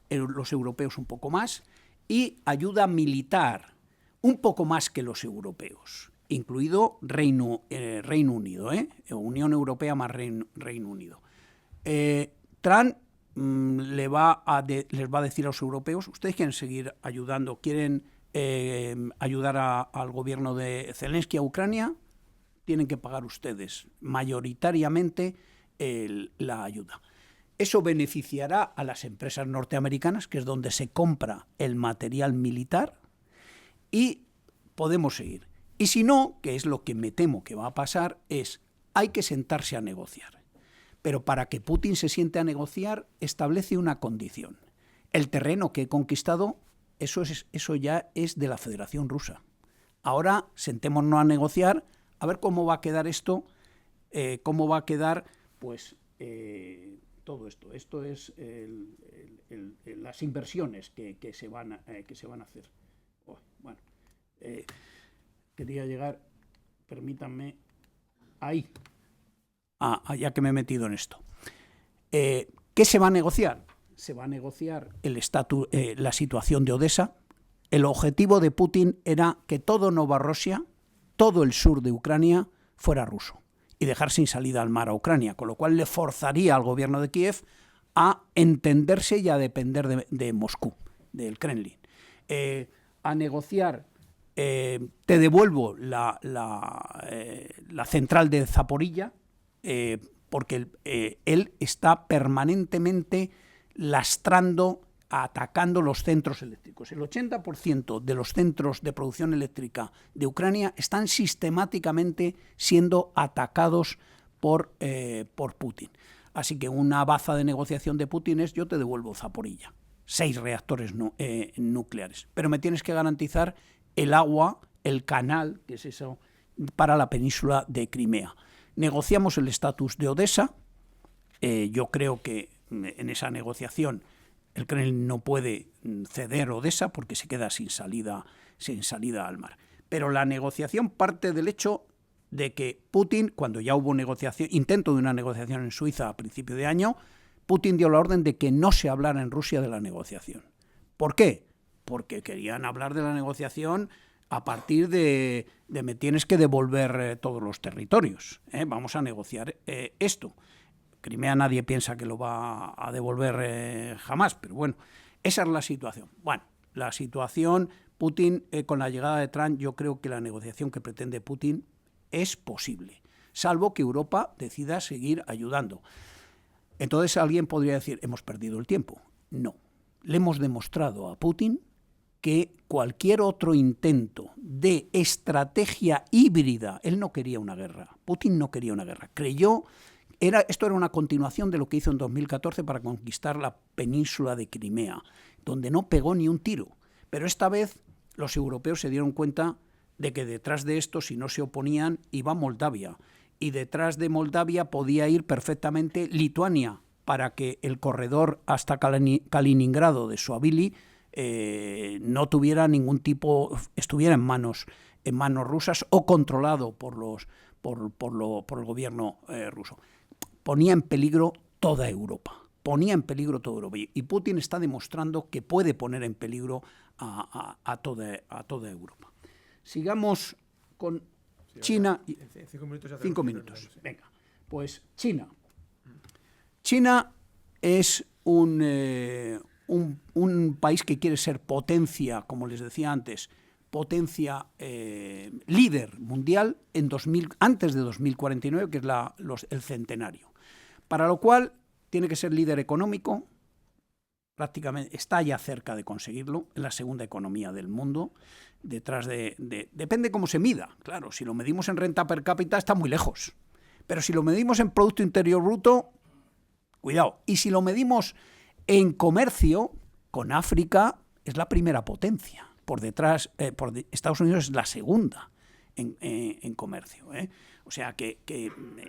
los europeos un poco más, y ayuda militar, un poco más que los europeos, incluido Reino Unido, Unión Europea más Reino Unido. Trump les va a decir a los europeos, ustedes quieren seguir ayudando, quieren ayudar al gobierno de Zelensky a Ucrania, tienen que pagar ustedes mayoritariamente la ayuda. Eso beneficiará a las empresas norteamericanas, que es donde se compra el material militar, y podemos seguir. Y si no, que es lo que me temo que va a pasar, hay que sentarse a negociar. Pero para que Putin se siente a negociar, establece una condición. El terreno que he conquistado, eso ya es de la Federación Rusa. Ahora sentémonos a negociar, a ver cómo va a quedar esto, cómo va a quedar, pues, todo esto. Esto es las inversiones que se van a hacer. Bueno, quería llegar, permítanme, ahí, ya que me he metido en esto. ¿Qué se va a negociar? Se va a negociar la situación de Odessa. El objetivo de Putin era que todo Novorossia, todo el sur de Ucrania, fuera ruso y dejar sin salida al mar a Ucrania, con lo cual le forzaría al gobierno de Kiev a entenderse y a depender de Moscú, del Kremlin. A negociar, te devuelvo la central de Zaporilla, porque él está permanentemente lastrando, atacando los centros eléctricos. El 80% de los centros de producción eléctrica de Ucrania están sistemáticamente siendo atacados por Putin. Así que una baza de negociación de Putin es: yo te devuelvo Zaporilla, 6 reactores nucleares, pero me tienes que garantizar el agua, el canal, que es eso, para la península de Crimea. Negociamos el estatus de Odessa. Yo creo que en esa negociación el Kremlin no puede ceder Odessa porque se queda sin salida al mar. Pero la negociación parte del hecho de que Putin, cuando ya hubo intento de una negociación en Suiza a principio de año, Putin dio la orden de que no se hablara en Rusia de la negociación. ¿Por qué? Porque querían hablar de la negociación a partir de me tienes que devolver todos los territorios. Vamos a negociar esto. Crimea nadie piensa que lo va a devolver jamás, pero bueno, esa es la situación. Bueno, la situación, Putin, con la llegada de Trump, yo creo que la negociación que pretende Putin es posible, salvo que Europa decida seguir ayudando. Entonces alguien podría decir, hemos perdido el tiempo. No, le hemos demostrado a Putin que cualquier otro intento de estrategia híbrida, él no quería una guerra, Putin no quería una guerra, esto era una continuación de lo que hizo en 2014 para conquistar la península de Crimea, donde no pegó ni un tiro. Pero esta vez los europeos se dieron cuenta de que detrás de esto, si no se oponían, iba Moldavia. Y detrás de Moldavia podía ir perfectamente Lituania, para que el corredor hasta Kaliningrado de Suavili no tuviera ningún tipo, estuviera en manos rusas o controlado por el gobierno ruso. Ponía en peligro toda Europa. Y Putin está demostrando que puede poner en peligro a toda Europa. Sigamos con China. 5 minutos. Venga, pues China. China es un país que quiere ser potencia, como les decía antes, potencia líder mundial antes de 2049, que es el centenario. Para lo cual tiene que ser líder económico, prácticamente está ya cerca de conseguirlo, es la segunda economía del mundo, depende cómo se mida, claro, si lo medimos en renta per cápita está muy lejos, pero si lo medimos en Producto Interior Bruto, cuidado, y si lo medimos en comercio, con África es la primera potencia, por detrás, Estados Unidos es la segunda en comercio, ¿eh? O sea que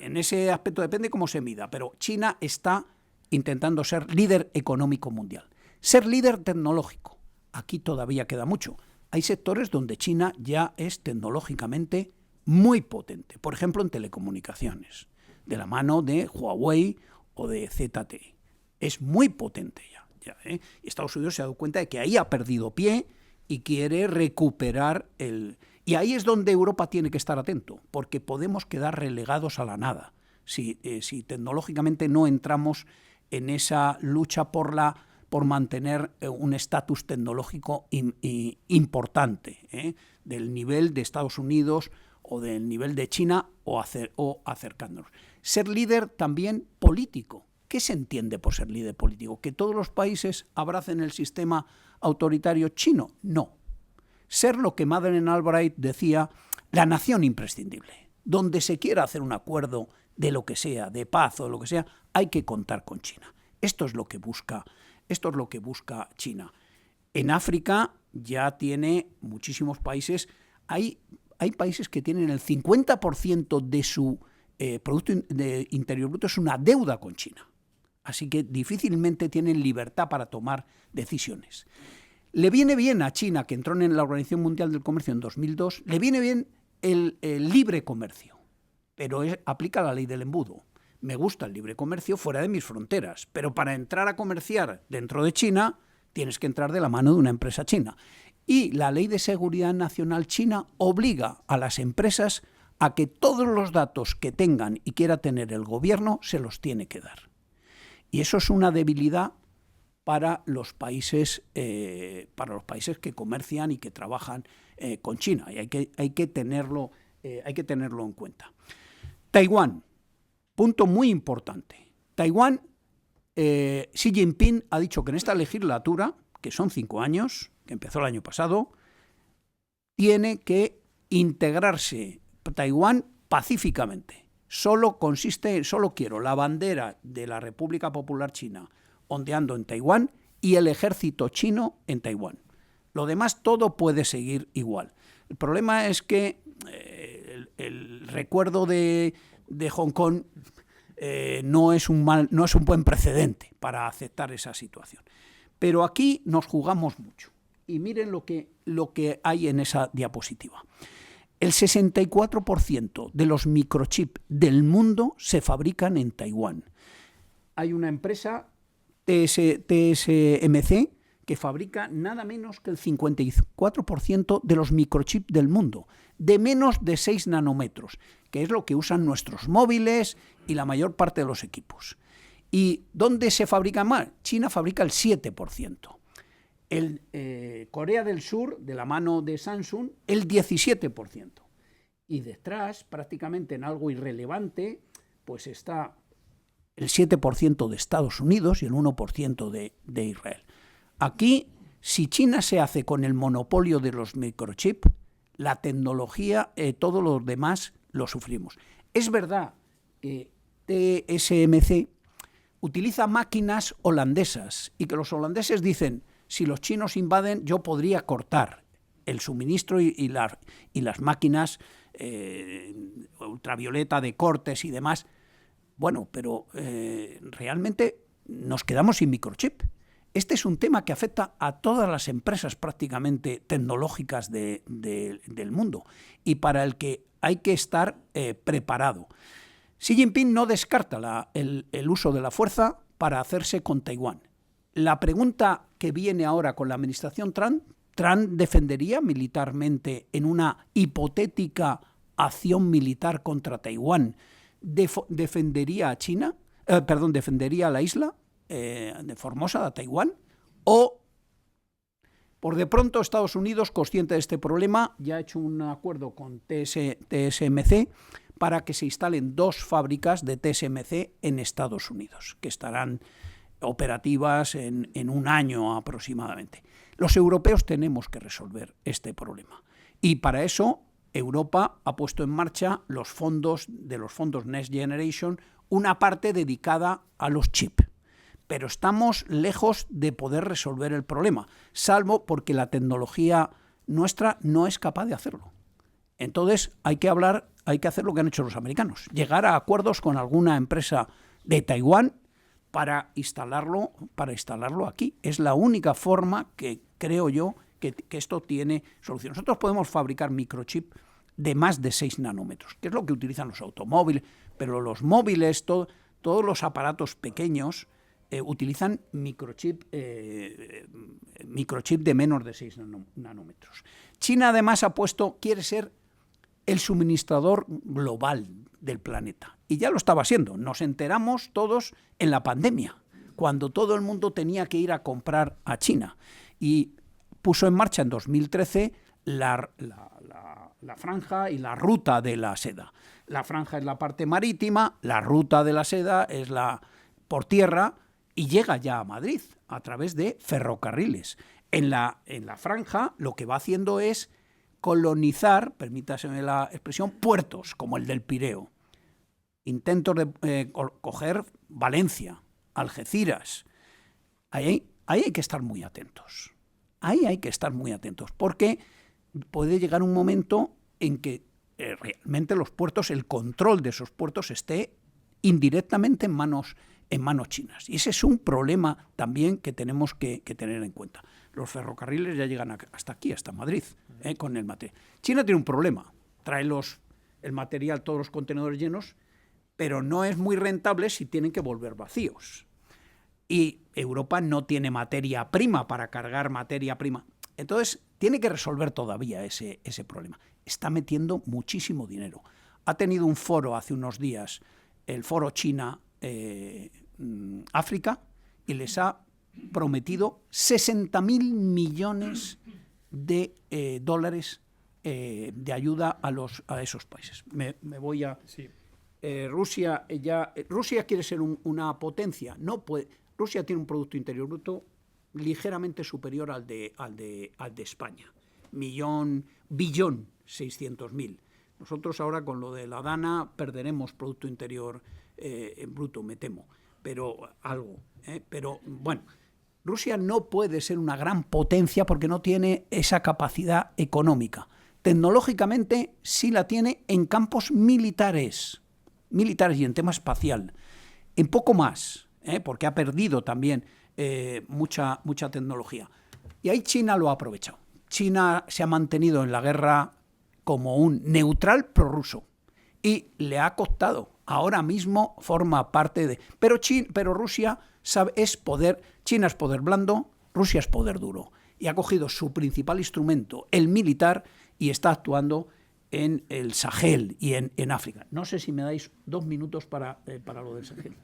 en ese aspecto depende cómo se mida, pero China está intentando ser líder económico mundial. Ser líder tecnológico, aquí todavía queda mucho. Hay sectores donde China ya es tecnológicamente muy potente, por ejemplo en telecomunicaciones, de la mano de Huawei o de ZTE. Es muy potente ya, ¿eh? Y Estados Unidos se ha dado cuenta de que ahí ha perdido pie y quiere recuperar Y ahí es donde Europa tiene que estar atento, porque podemos quedar relegados a la nada si tecnológicamente no entramos en esa lucha por mantener un estatus tecnológico importante, ¿eh? Del nivel de Estados Unidos o del nivel de China o acercándonos. Ser líder también político. ¿Qué se entiende por ser líder político? ¿Que todos los países abracen el sistema autoritario chino? No. Ser lo que Madeleine Albright decía, la nación imprescindible. Donde se quiera hacer un acuerdo de lo que sea, de paz o de lo que sea, hay que contar con China. Esto es lo que busca China. En África ya tiene muchísimos países. Hay países que tienen el 50% de su Producto Interior Bruto es una deuda con China. Así que difícilmente tienen libertad para tomar decisiones. Le viene bien a China, que entró en la Organización Mundial del Comercio en 2002, le viene bien el libre comercio, pero aplica la ley del embudo. Me gusta el libre comercio fuera de mis fronteras, pero para entrar a comerciar dentro de China tienes que entrar de la mano de una empresa china. Y la Ley de Seguridad Nacional china obliga a las empresas a que todos los datos que tengan y quiera tener el gobierno se los tiene que dar. Y eso es una debilidad para los países que comercian y que trabajan con China. Y hay que tenerlo en cuenta. Taiwán, punto muy importante. Taiwán, Xi Jinping ha dicho que en esta legislatura, que son 5 años, que empezó el año pasado, tiene que integrarse Taiwán pacíficamente. Solo quiero la bandera de la República Popular China ondeando en Taiwán y el ejército chino en Taiwán. Lo demás todo puede seguir igual. El problema es que el recuerdo de Hong Kong no es un buen precedente para aceptar esa situación. Pero aquí nos jugamos mucho. Y miren lo que hay en esa diapositiva. El 64% de los microchips del mundo se fabrican en Taiwán. Hay una empresa, TSMC, que fabrica nada menos que el 54% de los microchips del mundo, de menos de 6 nanómetros, que es lo que usan nuestros móviles y la mayor parte de los equipos. ¿Y dónde se fabrica más? China fabrica el 7%. Corea del Sur, de la mano de Samsung, el 17%. Y detrás, prácticamente en algo irrelevante, pues está el 7% de Estados Unidos y el 1% de Israel. Aquí, si China se hace con el monopolio de los microchips, la tecnología, todo lo demás lo sufrimos. Es verdad que TSMC utiliza máquinas holandesas y que los holandeses dicen, si los chinos invaden, yo podría cortar el suministro y las máquinas ultravioleta de cortes y demás. Bueno, pero realmente nos quedamos sin microchip. Este es un tema que afecta a todas las empresas prácticamente tecnológicas del mundo y para el que hay que estar preparado. Xi Jinping no descarta el uso de la fuerza para hacerse con Taiwán. La pregunta que viene ahora con la administración Trump, ¿Trump defendería militarmente en una hipotética acción militar contra Taiwán? ¿Defendería a China? ¿Defendería a la isla de Formosa, a Taiwán? ¿O Por de pronto, Estados Unidos, consciente de este problema, ya ha hecho un acuerdo con TSMC para que se instalen 2 fábricas de TSMC en Estados Unidos, que estarán operativas en un año aproximadamente. Los europeos tenemos que resolver este problema. Y para eso, Europa ha puesto en marcha los fondos Next Generation, una parte dedicada a los chips. Pero estamos lejos de poder resolver el problema, salvo porque la tecnología nuestra no es capaz de hacerlo. Entonces hay que hacer lo que han hecho los americanos, llegar a acuerdos con alguna empresa de Taiwán para instalarlo aquí. Es la única forma que creo yo que esto tiene solución. Nosotros podemos fabricar microchip de más de 6 nanómetros, que es lo que utilizan los automóviles, pero los móviles, todos los aparatos pequeños utilizan microchip de menos de 6 nanómetros. China además quiere ser el suministrador global del planeta. Y ya lo estaba siendo. Nos enteramos todos en la pandemia, cuando todo el mundo tenía que ir a comprar a China. Y puso en marcha en 2013 la franja y la ruta de la seda. La franja es la parte marítima, la ruta de la seda es por tierra, y llega ya a Madrid a través de ferrocarriles. En la franja lo que va haciendo es colonizar, permítaseme la expresión, puertos como el del Pireo. Intentos de coger Valencia, Algeciras. Ahí hay que estar muy atentos. Ahí hay que estar muy atentos, porque puede llegar un momento en que realmente los puertos, el control de esos puertos esté indirectamente en manos chinas. Y ese es un problema también que tenemos que tener en cuenta. Los ferrocarriles ya llegan hasta aquí, hasta Madrid, con el material. China tiene un problema, trae el material, todos los contenedores llenos, pero no es muy rentable si tienen que volver vacíos. Y Europa no tiene materia prima para cargar materia prima. Entonces, tiene que resolver todavía ese problema. Está metiendo muchísimo dinero. Ha tenido un foro hace unos días, el foro China África, y les ha prometido 60.000 millones de dólares de ayuda a esos países. Me voy a... Sí. Rusia quiere ser una potencia. No puede. Rusia tiene un Producto Interior Bruto ligeramente superior al de España. 1.600.000. Nosotros ahora con lo de la Dana perderemos Producto Interior Bruto, me temo, pero algo. Pero bueno, Rusia no puede ser una gran potencia porque no tiene esa capacidad económica. Tecnológicamente sí la tiene en campos militares y en tema espacial. En poco más, porque ha perdido también mucha tecnología. Y ahí China lo ha aprovechado. China se ha mantenido en la guerra como un neutral prorruso y le ha costado. Ahora mismo forma parte de... Pero Rusia es poder... China es poder blando, Rusia es poder duro. Y ha cogido su principal instrumento, el militar, y está actuando en el Sahel y en África. No sé si me dais 2 minutos para lo del Sahel.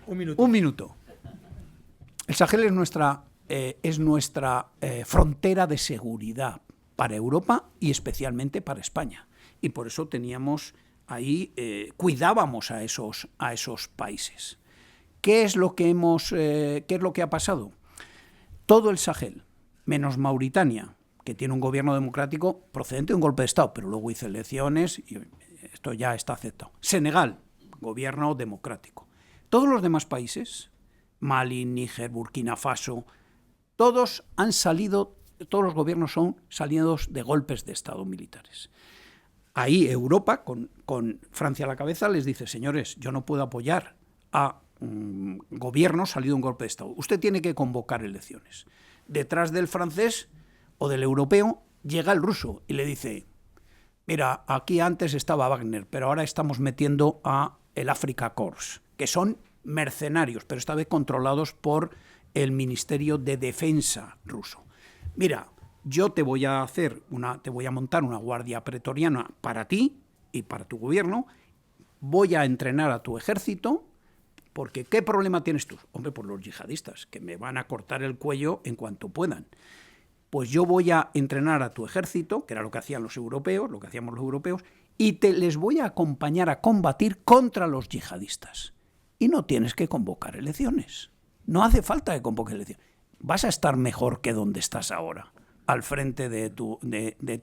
Un minuto. Un minuto. El Sahel es nuestra frontera de seguridad para Europa y especialmente para España. Y por eso teníamos ahí, cuidábamos a esos países. ¿Qué es lo que ha pasado? Todo el Sahel, menos Mauritania, que tiene un gobierno democrático procedente de un golpe de Estado, pero luego hizo elecciones y esto ya está aceptado. Senegal, gobierno democrático. Todos los demás países, Mali, Níger, Burkina Faso, todos los gobiernos son salidos de golpes de Estado militares. Ahí Europa, con Francia a la cabeza, les dice, señores, yo no puedo apoyar a gobierno salido de un golpe de Estado. Usted tiene que convocar elecciones. Detrás del francés o del europeo llega el ruso y le dice, mira, aquí antes estaba Wagner, pero ahora estamos metiendo a el Africa Corps, que son mercenarios, pero esta vez controlados por el Ministerio de Defensa ruso. Mira, yo te voy a montar una guardia pretoriana para ti y para tu gobierno, voy a entrenar a tu ejército, porque ¿qué problema tienes tú? Hombre, por los yihadistas, que me van a cortar el cuello en cuanto puedan. pues yo voy a entrenar a tu ejército, que era lo que hacían los europeos, lo que hacíamos los europeos, y les voy a acompañar a combatir contra los yihadistas. Y no tienes que convocar elecciones. No hace falta que convoques elecciones. Vas a estar mejor que donde estás ahora, al frente de tu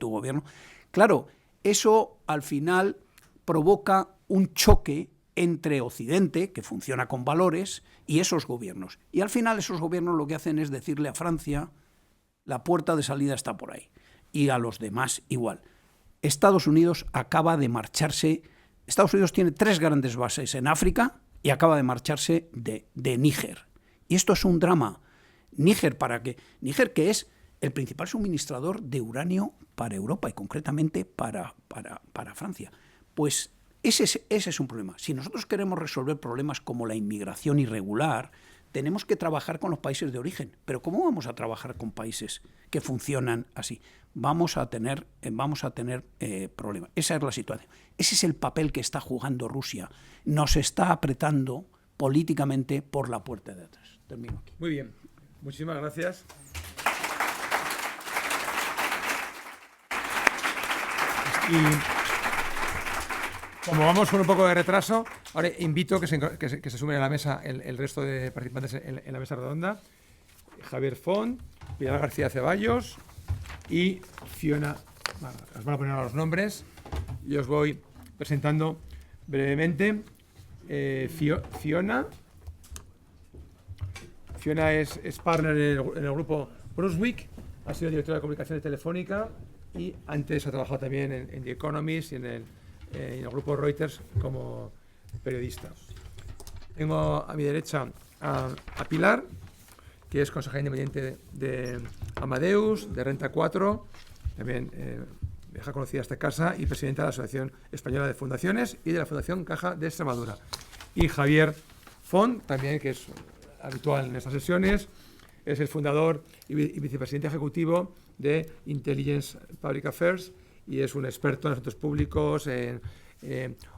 gobierno. Claro, eso al final provoca un choque entre Occidente, que funciona con valores, y esos gobiernos. Y al final esos gobiernos lo que hacen es decirle a Francia, la puerta de salida está por ahí, y a los demás igual. Estados Unidos acaba de marcharse. Estados Unidos tiene 3 grandes bases en África y acaba de marcharse de Níger. Y esto es un drama. Níger, que es el principal suministrador de uranio para Europa y concretamente para Francia. Pues ese es un problema. Si nosotros queremos resolver problemas como la inmigración irregular, tenemos que trabajar con los países de origen. Pero ¿cómo vamos a trabajar con países que funcionan así? Vamos a tener problemas. Esa es la situación. Ese es el papel que está jugando Rusia. Nos está apretando políticamente por la puerta de atrás. Termino aquí. Muy bien. Muchísimas gracias. Y como vamos con un poco de retraso, ahora invito que se sumen a la mesa el resto de participantes en la mesa redonda. Javier Font, Pilar García Ceballos y Fiona. Os van a poner los nombres y os voy presentando brevemente. Fiona es partner en el grupo Brunswick, ha sido directora de comunicación de Telefónica y antes ha trabajado también en The Economist y en el grupo Reuters como periodista. Tengo a mi derecha a Pilar, que es consejera independiente de Amadeus, de Renta 4, también vieja conocida esta casa y presidenta de la Asociación Española de Fundaciones y de la Fundación Caja de Extremadura. Y Javier Font, también, que es habitual en estas sesiones, es el fundador y vicepresidente ejecutivo de Intelligence Public Affairs y es un experto en asuntos públicos,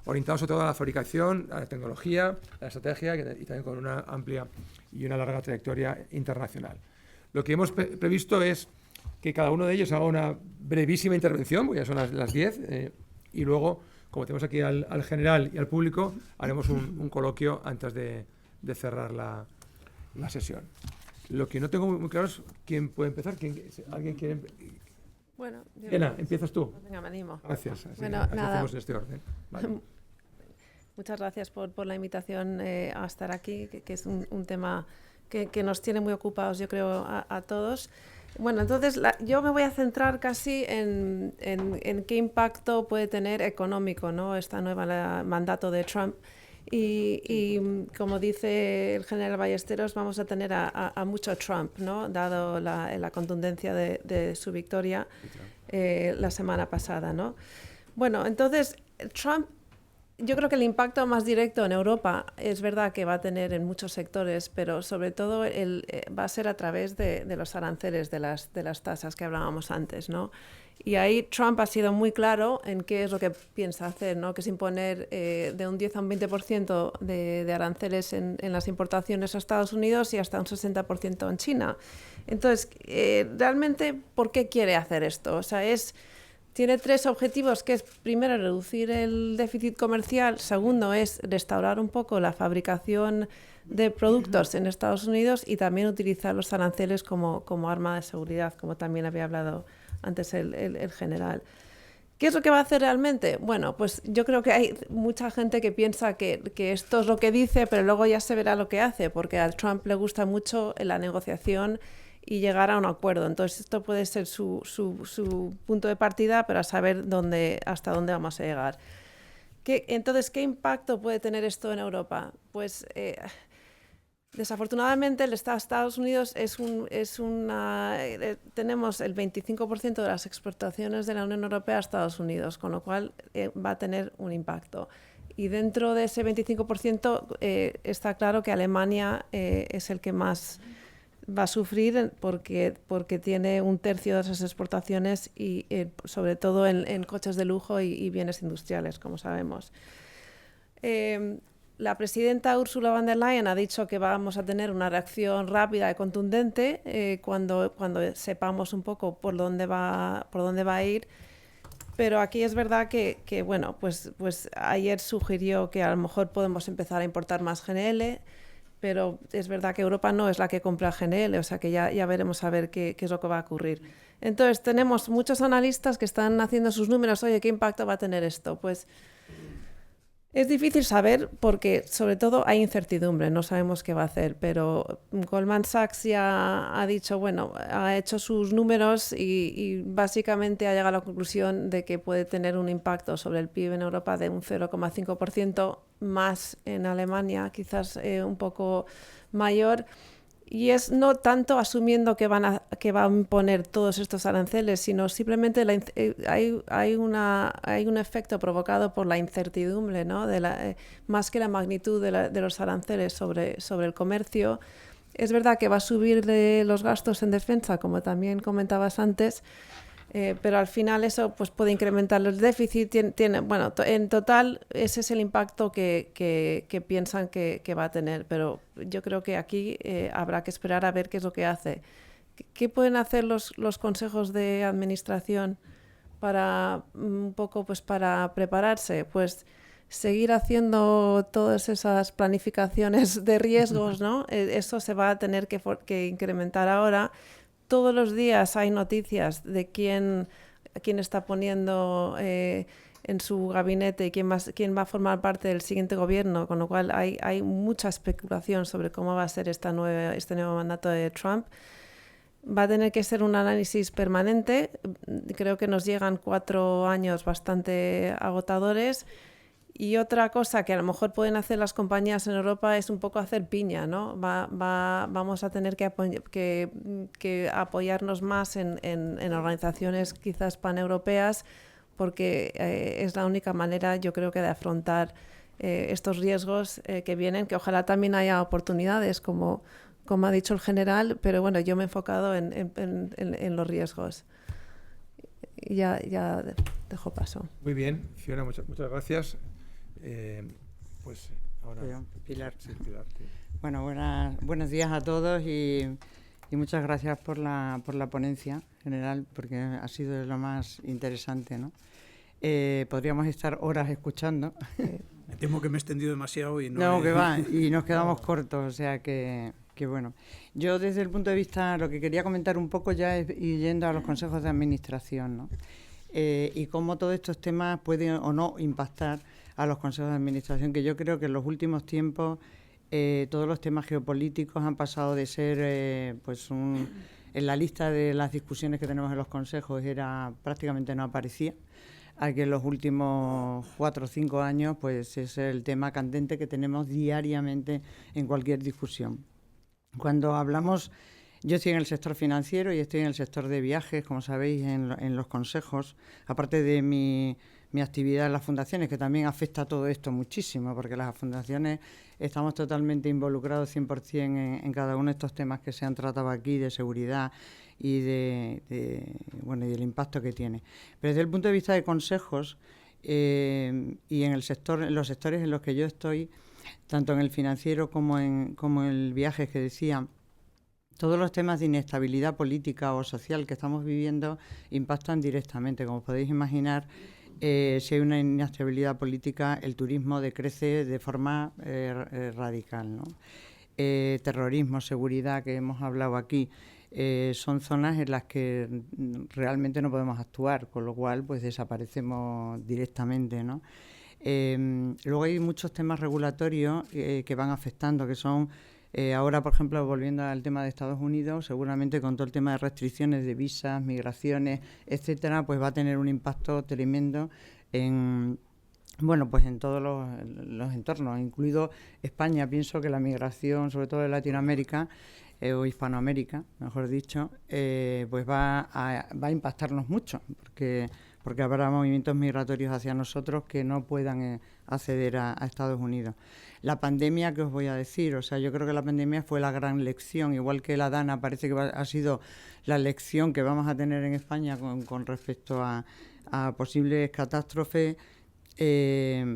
orientado sobre todo a la fabricación, a la tecnología, a la estrategia y también con una amplia y una larga trayectoria internacional. Lo que hemos previsto es que cada uno de ellos haga una brevísima intervención, porque ya son las 10, y luego, como tenemos aquí al general y al público, haremos un coloquio antes de cerrar la sesión. Lo que no tengo muy claro es quién puede empezar. ¿Alguien quiere? Bueno, Elena, empiezas tú. Venga, me animo. Gracias. Bueno, así nada. hacemos en este orden. Vale. Muchas gracias por la invitación a estar aquí, que es un tema que nos tiene muy ocupados, yo creo, a todos. Bueno, entonces yo me voy a centrar casi en qué impacto puede tener económico, ¿no?, esta nueva mandato de Trump. Y como dice el general Ballesteros, vamos a tener a mucho Trump, ¿no?, dado la contundencia de su victoria la semana pasada, ¿no? Bueno, entonces Trump, yo creo que el impacto más directo en Europa es verdad que va a tener en muchos sectores, pero sobre todo va a ser a través de los aranceles, de las tasas que hablábamos antes, ¿no? Y ahí Trump ha sido muy claro en qué es lo que piensa hacer, ¿no?, que es imponer de un 10 a un 20% de aranceles en las importaciones a Estados Unidos y hasta un 60% en China. Entonces, realmente, ¿por qué quiere hacer esto? O sea, tiene 3 objetivos, que es, primero, reducir el déficit comercial, segundo, es restaurar un poco la fabricación de productos en Estados Unidos y también utilizar los aranceles como arma de seguridad, como también había hablado antes el general. ¿Qué es lo que va a hacer realmente? Bueno, pues yo creo que hay mucha gente que piensa que esto es lo que dice, pero luego ya se verá lo que hace, porque a Trump le gusta mucho la negociación y llegar a un acuerdo. Entonces esto puede ser su punto de partida, pero a saber hasta dónde vamos a llegar. Entonces, ¿qué impacto puede tener esto en Europa? Pues desafortunadamente el Estados Unidos tenemos el 25% de las exportaciones de la Unión Europea a Estados Unidos, con lo cual va a tener un impacto. Y dentro de ese 25% está claro que Alemania es el que más va a sufrir porque tiene un tercio de esas exportaciones y sobre todo en coches de lujo y bienes industriales, como sabemos. la presidenta Ursula von der Leyen ha dicho que vamos a tener una reacción rápida y contundente cuando sepamos un poco por dónde va a ir. Pero aquí es verdad que bueno, pues ayer sugirió que a lo mejor podemos empezar a importar más GNL, pero es verdad que Europa no es la que compra GNL, o sea que ya veremos a ver qué es lo que va a ocurrir. Entonces tenemos muchos analistas que están haciendo sus números, oye, ¿qué impacto va a tener esto? Pues es difícil saber porque sobre todo hay incertidumbre, no sabemos qué va a hacer, pero Goldman Sachs ya ha dicho, bueno, ha hecho sus números y básicamente ha llegado a la conclusión de que puede tener un impacto sobre el PIB en Europa de un 0,5%, más en Alemania, quizás un poco mayor. Y es no tanto asumiendo que van a imponer todos estos aranceles, sino simplemente hay un efecto provocado por la incertidumbre, ¿no? Más que la magnitud de los aranceles sobre el comercio. Es verdad que va a subir los gastos en defensa, como también comentabas antes, pero al final eso pues puede incrementar el déficit. Bueno, en total ese es el impacto que piensan que va a tener, pero yo creo que aquí habrá que esperar a ver qué es lo que hace. ¿Qué pueden hacer los consejos de administración para un poco pues para prepararse? Pues seguir haciendo todas esas planificaciones de riesgos, ¿no? Eso se va a tener que incrementar ahora. Todos los días hay noticias de quién está poniendo en su gabinete y quién va a formar parte del siguiente gobierno, con lo cual hay mucha especulación sobre cómo va a ser este nuevo mandato de Trump. Va a tener que ser un análisis permanente. Creo que nos llegan 4 años bastante agotadores. Y otra cosa que a lo mejor pueden hacer las compañías en Europa es un poco hacer piña, ¿no? Vamos a tener que apoyarnos más en organizaciones quizás paneuropeas, porque es la única manera, yo creo, que de afrontar estos riesgos que vienen, que ojalá también haya oportunidades, como ha dicho el general, pero bueno, yo me he enfocado en los riesgos. Ya dejo paso. Muy bien, Fiona, muchas gracias. Pues ahora Pilar. Sí, Pilar, sí. Bueno, buenos días a todos y muchas gracias por la ponencia general, porque ha sido de lo más interesante, ¿no? Podríamos estar horas escuchando. Me temo que me he extendido demasiado y no que va, y nos quedamos cortos, o sea que bueno. Yo desde el punto de vista, lo que quería comentar un poco ya es ir yendo a los consejos de administración, ¿no? Y cómo todos estos temas pueden o no impactar a los consejos de administración, que yo creo que en los últimos tiempos todos los temas geopolíticos han pasado de ser en la lista de las discusiones que tenemos en los consejos prácticamente no aparecía, a que en los últimos 4 o 5 años pues es el tema candente que tenemos diariamente en cualquier discusión. Cuando hablamos, yo estoy en el sector financiero y estoy en el sector de viajes, como sabéis, en los consejos, aparte de mi actividad en las fundaciones, que también afecta a todo esto muchísimo, porque las fundaciones estamos totalmente involucrados 100% en cada uno de estos temas que se han tratado aquí, de seguridad y y del impacto que tiene. Pero desde el punto de vista de consejos y en los sectores en los que yo estoy, tanto en el financiero como en el viajes que decía, todos los temas de inestabilidad política o social que estamos viviendo impactan directamente. Como podéis imaginar, si hay una inestabilidad política, el turismo decrece de forma radical, ¿no? Terrorismo, seguridad, que hemos hablado aquí, son zonas en las que realmente no podemos actuar, con lo cual pues desaparecemos directamente, ¿no? Luego hay muchos temas regulatorios que van afectando, que son ahora, por ejemplo, volviendo al tema de Estados Unidos, seguramente con todo el tema de restricciones de visas, migraciones, etcétera, pues va a tener un impacto tremendo en todos los entornos, incluido España. Pienso que la migración, sobre todo de Latinoamérica o Hispanoamérica, mejor dicho, pues va a impactarnos mucho, porque habrá movimientos migratorios hacia nosotros que no puedan acceder a Estados Unidos. La pandemia, ¿qué os voy a decir? O sea, yo creo que la pandemia fue la gran lección, igual que la DANA parece que ha sido la lección que vamos a tener en España con respecto a posibles catástrofes.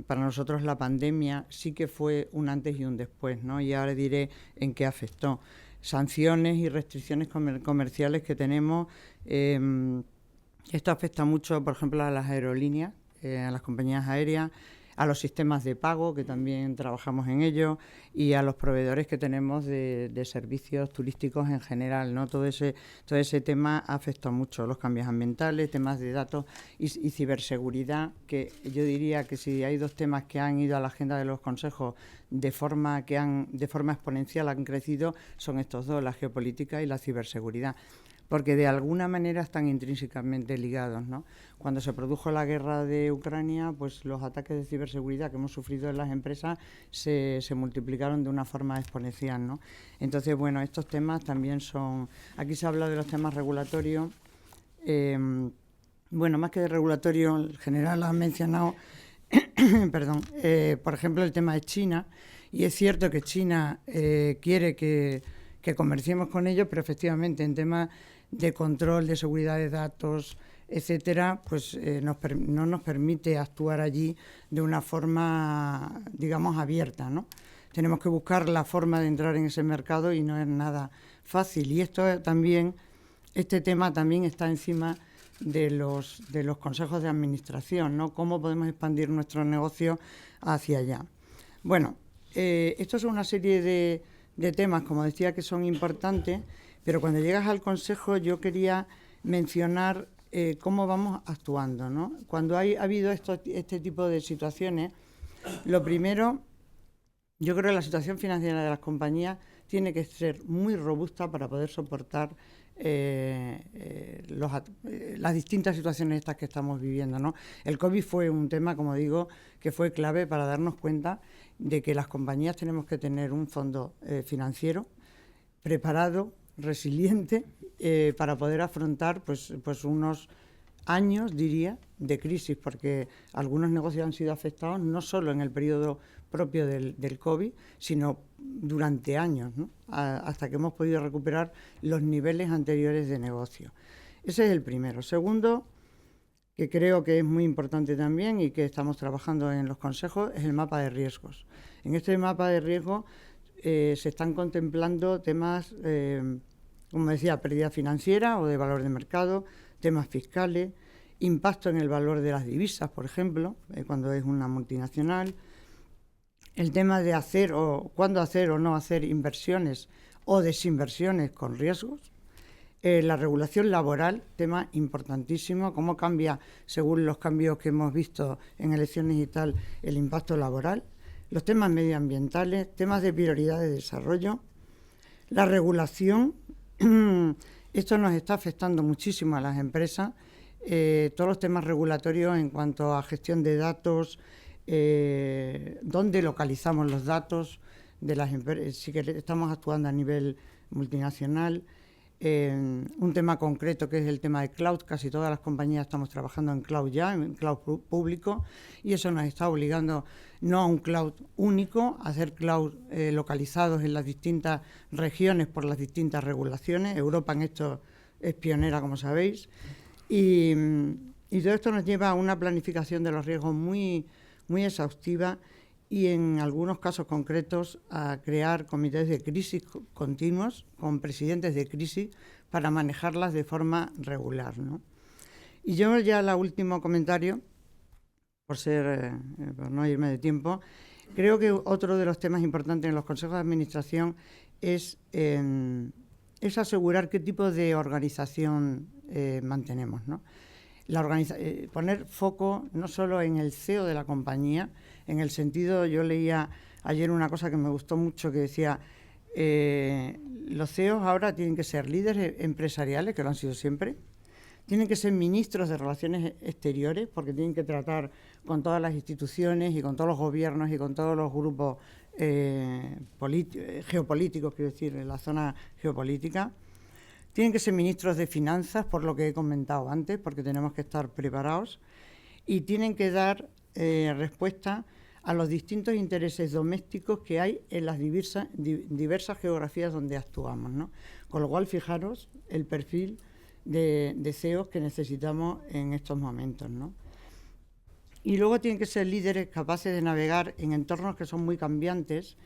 para nosotros la pandemia sí que fue un antes y un después, ¿no? Y ahora diré en qué afectó. Sanciones y restricciones comerciales que tenemos. Esto afecta mucho, por ejemplo, a las aerolíneas, a las compañías aéreas, a los sistemas de pago, que también trabajamos en ello, y a los proveedores que tenemos de servicios turísticos en general, ¿no? Todo ese tema afecta mucho, los cambios ambientales, temas de datos y ciberseguridad, que yo diría que si hay dos temas que han ido a la agenda de los consejos de forma exponencial, han crecido, son estos dos, la geopolítica y la ciberseguridad, porque de alguna manera están intrínsecamente ligados, ¿no? Cuando se produjo la guerra de Ucrania, pues los ataques de ciberseguridad que hemos sufrido en las empresas se multiplicaron de una forma exponencial, ¿no? Entonces, bueno, estos temas también son... Aquí se habla de los temas regulatorios. Bueno, más que de regulatorio, el general ha mencionado, perdón, por ejemplo, el tema de China, y es cierto que China quiere que comerciemos con ellos, pero efectivamente en temas de control, de seguridad de datos, etcétera, pues no nos permite actuar allí de una forma, digamos, abierta, ¿no? Tenemos que buscar la forma de entrar en ese mercado y no es nada fácil. Y este tema también está encima de los consejos de administración, ¿no? Cómo podemos expandir nuestro negocio hacia allá. Bueno, esto es una serie de temas, como decía, que son importantes, pero cuando llegas al Consejo yo quería mencionar cómo vamos actuando, ¿no? Cuando ha habido este tipo de situaciones, lo primero, yo creo que la situación financiera de las compañías tiene que ser muy robusta para poder soportar las distintas situaciones estas que estamos viviendo, ¿no? El COVID fue un tema, como digo, que fue clave para darnos cuenta de que las compañías tenemos que tener un fondo financiero preparado, resiliente, para poder afrontar pues unos años, diría, de crisis, porque algunos negocios han sido afectados no solo en el periodo propio del COVID, sino durante años, ¿no? Hasta que hemos podido recuperar los niveles anteriores de negocio. Ese es el primero. Segundo, que creo que es muy importante también y que estamos trabajando en los consejos, es el mapa de riesgos. En este mapa de riesgos se están contemplando temas, como decía, pérdida financiera o de valor de mercado, temas fiscales, impacto en el valor de las divisas, por ejemplo, cuando es una multinacional, el tema de cuándo hacer o no hacer inversiones o desinversiones con riesgos, la regulación laboral, tema importantísimo, cómo cambia, según los cambios que hemos visto en elecciones y tal, el impacto laboral, los temas medioambientales, temas de prioridad de desarrollo, la regulación. Esto nos está afectando muchísimo a las empresas, todos los temas regulatorios en cuanto a gestión de datos, dónde localizamos los datos de las empresas, si estamos actuando a nivel multinacional. Un tema concreto que es el tema de cloud, casi todas las compañías estamos trabajando en cloud ya, en cloud público, y eso nos está obligando no a un cloud único, a hacer cloud localizados en las distintas regiones por las distintas regulaciones. Europa en esto es pionera, como sabéis, y todo esto nos lleva a una planificación de los riesgos muy, muy exhaustiva y en algunos casos concretos a crear comités de crisis continuos con presidentes de crisis para manejarlas de forma regular, ¿no? Y yo ya el último comentario, por no irme de tiempo, creo que otro de los temas importantes en los consejos de administración es asegurar qué tipo de organización mantenemos, ¿no? Poner foco no solo en el CEO de la compañía, en el sentido, yo leía ayer una cosa que me gustó mucho que decía, los CEOs ahora tienen que ser líderes empresariales, que lo han sido siempre, tienen que ser ministros de Relaciones Exteriores, porque tienen que tratar con todas las instituciones y con todos los gobiernos y con todos los grupos geopolíticos, quiero decir, en la zona geopolítica. Tienen que ser ministros de Finanzas, por lo que he comentado antes, porque tenemos que estar preparados, y tienen que dar respuesta a los distintos intereses domésticos que hay en las diversas geografías donde actuamos, ¿no? Con lo cual, fijaros el perfil de CEOs que necesitamos en estos momentos, ¿no? y luego tienen que ser líderes capaces de navegar en entornos que son muy cambiantes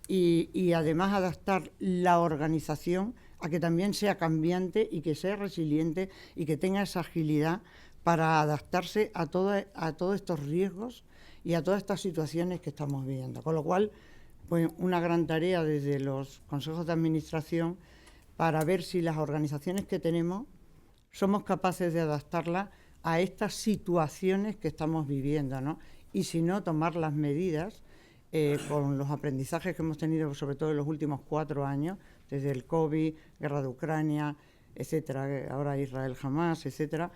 y además adaptar la organización a que también sea cambiante y que sea resiliente y que tenga esa agilidad para adaptarse a todos estos riesgos y a todas estas situaciones que estamos viviendo. Con lo cual, pues una gran tarea desde los consejos de administración para ver si las organizaciones que tenemos somos capaces de adaptarlas a estas situaciones que estamos viviendo, ¿no? Y si no, tomar las medidas con los aprendizajes que hemos tenido, sobre todo en los últimos 4 años, desde el COVID, guerra de Ucrania, etcétera, ahora Israel-Hamás, etcétera.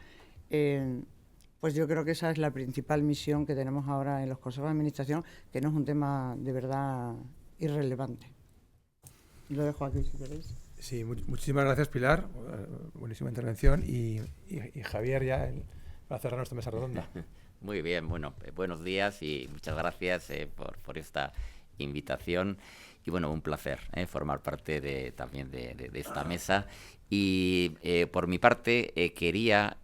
Pues yo creo que esa es la principal misión que tenemos ahora en los consejos de administración, que no es un tema de verdad irrelevante. Lo dejo aquí si queréis. Sí, muchísimas gracias, Pilar. Buenísima intervención. Y Javier, ya para cerrar nuestra mesa redonda. Muy bien, bueno, buenos días y muchas gracias por esta invitación. Y bueno, un placer formar parte también de esta mesa. Y por mi parte quería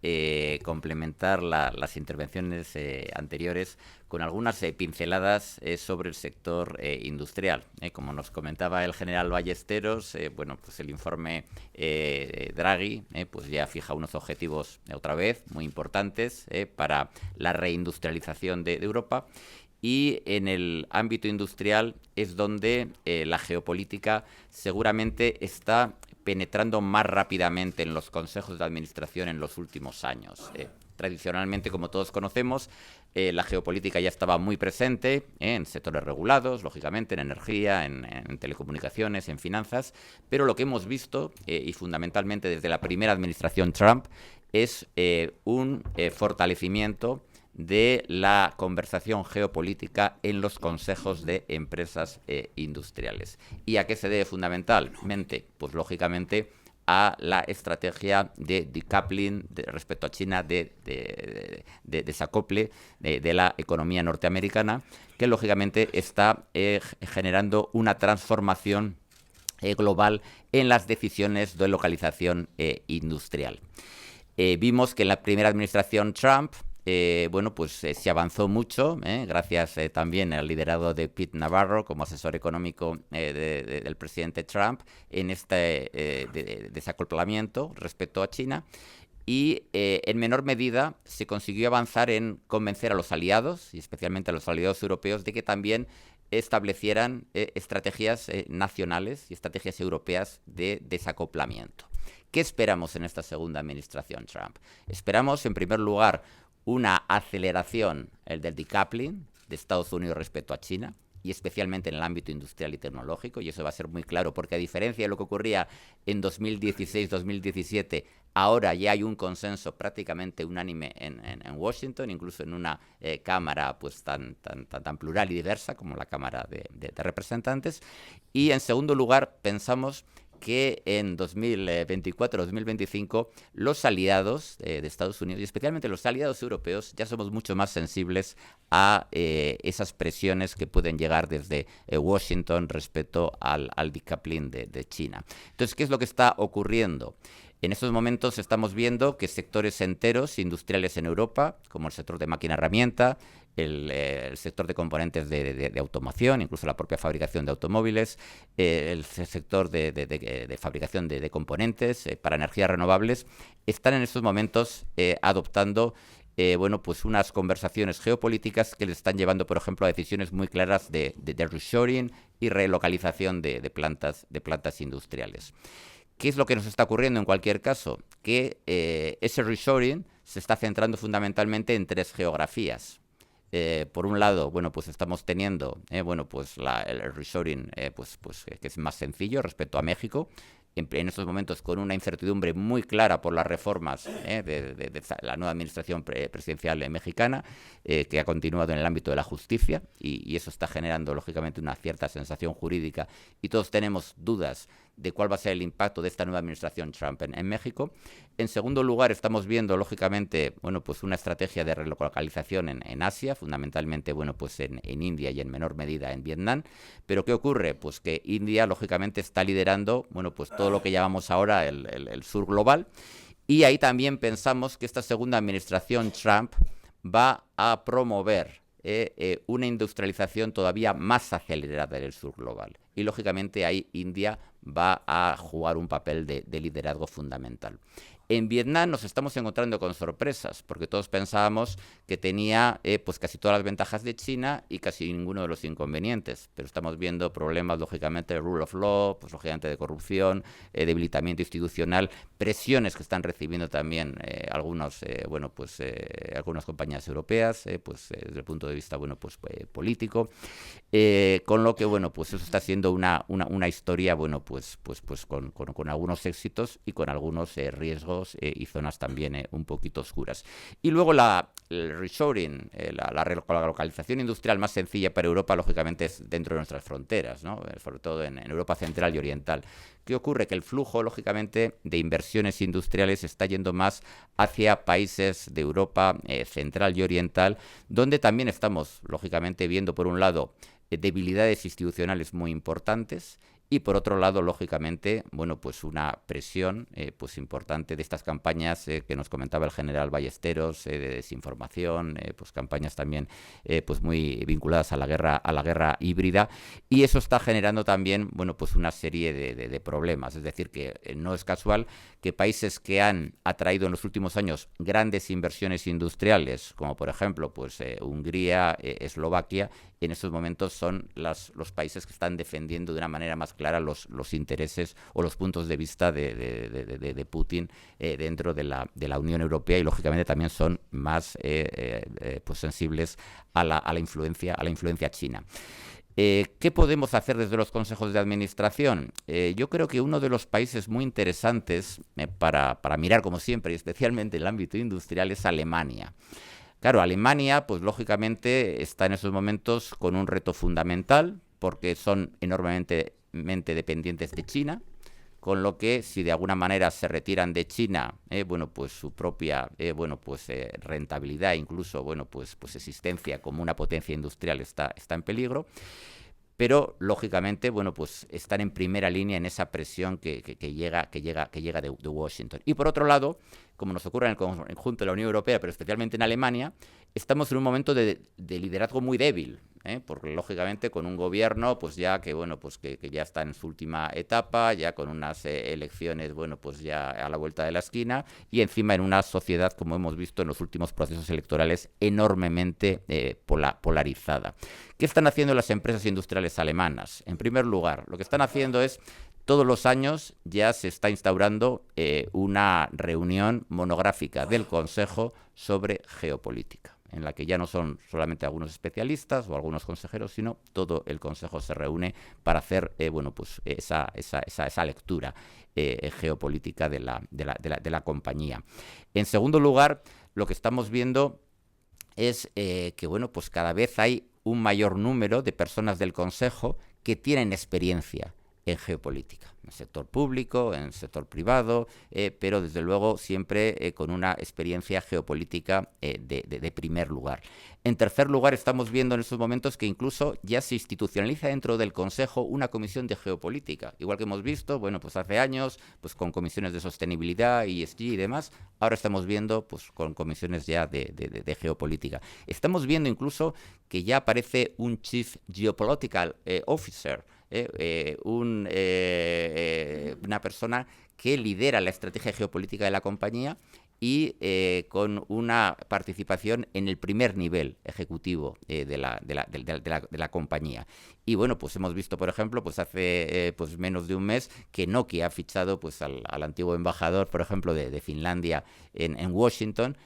complementar las intervenciones anteriores con algunas pinceladas sobre el sector industrial. Como nos comentaba el general Ballesteros, bueno, pues el informe Draghi pues ya fija unos objetivos otra vez muy importantes para la reindustrialización de Europa. Y en el ámbito industrial es donde la geopolítica seguramente está penetrando más rápidamente en los consejos de administración en los últimos años. Tradicionalmente, como todos conocemos, la geopolítica ya estaba muy presente en sectores regulados, lógicamente, en energía, en telecomunicaciones, en finanzas, pero lo que hemos visto, y fundamentalmente desde la primera administración Trump, es un fortalecimiento de la conversación geopolítica en los consejos de empresas industriales. ¿Y a qué se debe fundamentalmente? Pues lógicamente a la estrategia de decoupling respecto a China, de desacople de la economía norteamericana, que lógicamente está generando una transformación global en las decisiones de localización industrial. Vimos que en la primera administración Trump bueno, pues se avanzó mucho, gracias también al liderazgo de Pete Navarro como asesor económico del presidente Trump en este desacoplamiento respecto a China. Y en menor medida se consiguió avanzar en convencer a los aliados, y especialmente a los aliados europeos, de que también establecieran estrategias nacionales y estrategias europeas de desacoplamiento. ¿Qué esperamos en esta segunda administración Trump? Esperamos, en primer lugar, una aceleración del decoupling de Estados Unidos respecto a China, y especialmente en el ámbito industrial y tecnológico, y eso va a ser muy claro porque a diferencia de lo que ocurría en 2016-2017, ahora ya hay un consenso prácticamente unánime en Washington, incluso en una Cámara pues tan plural y diversa como la Cámara de Representantes. Y en segundo lugar, pensamos que en 2024-2025 los aliados de Estados Unidos, y especialmente los aliados europeos, ya somos mucho más sensibles a esas presiones que pueden llegar desde Washington respecto al decoupling de China. Entonces, ¿qué es lo que está ocurriendo? En estos momentos estamos viendo que sectores enteros industriales en Europa, como el sector de máquina-herramienta, el sector de componentes de automoción, incluso la propia fabricación de automóviles, el sector de fabricación de componentes para energías renovables, están en estos momentos adoptando bueno, pues unas conversaciones geopolíticas que les están llevando, por ejemplo, a decisiones muy claras de reshoring y relocalización de plantas industriales. ¿Qué es lo que nos está ocurriendo en cualquier caso? Que ese reshoring se está centrando fundamentalmente en 3 geografías. Por un lado, bueno, pues estamos teniendo bueno, pues el reshoring pues que es más sencillo respecto a México, en estos momentos con una incertidumbre muy clara por las reformas de la nueva administración presidencial mexicana, que ha continuado en el ámbito de la justicia, y eso está generando lógicamente una cierta sensación jurídica, y todos tenemos dudas de cuál va a ser el impacto de esta nueva administración Trump en México. En segundo lugar, estamos viendo, lógicamente, bueno, pues una estrategia de relocalización en Asia, fundamentalmente, bueno, pues en India y en menor medida en Vietnam. Pero ¿qué ocurre? Pues que India, lógicamente, está liderando, bueno, pues todo lo que llamamos ahora el sur global. Y ahí también pensamos que esta segunda administración Trump va a promover una industrialización todavía más acelerada del sur global. Y, lógicamente, ahí India va a jugar un papel de liderazgo fundamental. En Vietnam nos estamos encontrando con sorpresas, porque todos pensábamos que tenía pues casi todas las ventajas de China y casi ninguno de los inconvenientes, pero estamos viendo problemas, lógicamente, de rule of law, pues lógicamente de corrupción, debilitamiento institucional, presiones que están recibiendo también algunas compañías europeas, desde el punto de vista político, con lo que pues eso está siendo una historia con algunos éxitos y con algunos riesgos y zonas también un poquito oscuras. Y luego el reshoring, la localización industrial más sencilla para Europa, lógicamente, es dentro de nuestras fronteras, ¿no? Sobre todo en Europa central y oriental. ¿Qué ocurre? Que el flujo, lógicamente, de inversiones industriales está yendo más hacia países de Europa central y oriental, donde también estamos, lógicamente, viendo, por un lado, debilidades institucionales muy importantes, y por otro lado, lógicamente, una presión importante de estas campañas que nos comentaba el general Ballesteros, de desinformación, campañas también muy vinculadas a la guerra híbrida, y eso está generando también una serie de problemas. Es decir, que no es casual que países que han atraído en los últimos años grandes inversiones industriales, como por ejemplo Hungría, Eslovaquia, en estos momentos son los países que están defendiendo de una manera más clara los intereses o los puntos de vista de Putin dentro de la Unión Europea, y lógicamente también son más sensibles a la influencia china. ¿Qué podemos hacer desde los consejos de administración? Yo creo que uno de los países muy interesantes para mirar, como siempre, y especialmente en el ámbito industrial, es Alemania. Claro, Alemania, pues lógicamente, está en esos momentos con un reto fundamental, porque son enormemente dependientes de China, con lo que si de alguna manera se retiran de China, su propia rentabilidad, incluso existencia como una potencia industrial está en peligro. Pero lógicamente están en primera línea en esa presión que llega de Washington. Y por otro lado, como nos ocurre en el conjunto de la Unión Europea, pero especialmente en Alemania, estamos en un momento de liderazgo muy débil, porque lógicamente con un gobierno que ya está en su última etapa, ya con unas elecciones ya a la vuelta de la esquina, y encima en una sociedad, como hemos visto en los últimos procesos electorales, enormemente polarizada. ¿Qué están haciendo las empresas industriales alemanas? En primer lugar, lo que están haciendo es, todos los años ya se está instaurando una reunión monográfica del Consejo sobre geopolítica, en la que ya no son solamente algunos especialistas o algunos consejeros, sino todo el Consejo se reúne para hacer esa lectura geopolítica de la compañía. En segundo lugar, lo que estamos viendo es que cada vez hay un mayor número de personas del Consejo que tienen experiencia en geopolítica, en el sector público, en el sector privado, pero desde luego siempre con una experiencia geopolítica de primer lugar. En tercer lugar, estamos viendo en estos momentos que incluso ya se institucionaliza dentro del Consejo una comisión de geopolítica, igual que hemos visto, hace años, con comisiones de sostenibilidad, ESG y demás. Ahora estamos viendo con comisiones ya de geopolítica. Estamos viendo incluso que ya aparece un Chief Geopolitical Officer, una persona que lidera la estrategia geopolítica de la compañía y con una participación en el primer nivel ejecutivo de la compañía. Y hemos visto, por ejemplo, hace menos de un mes que Nokia ha fichado al antiguo embajador, por ejemplo, de Finlandia en Washington,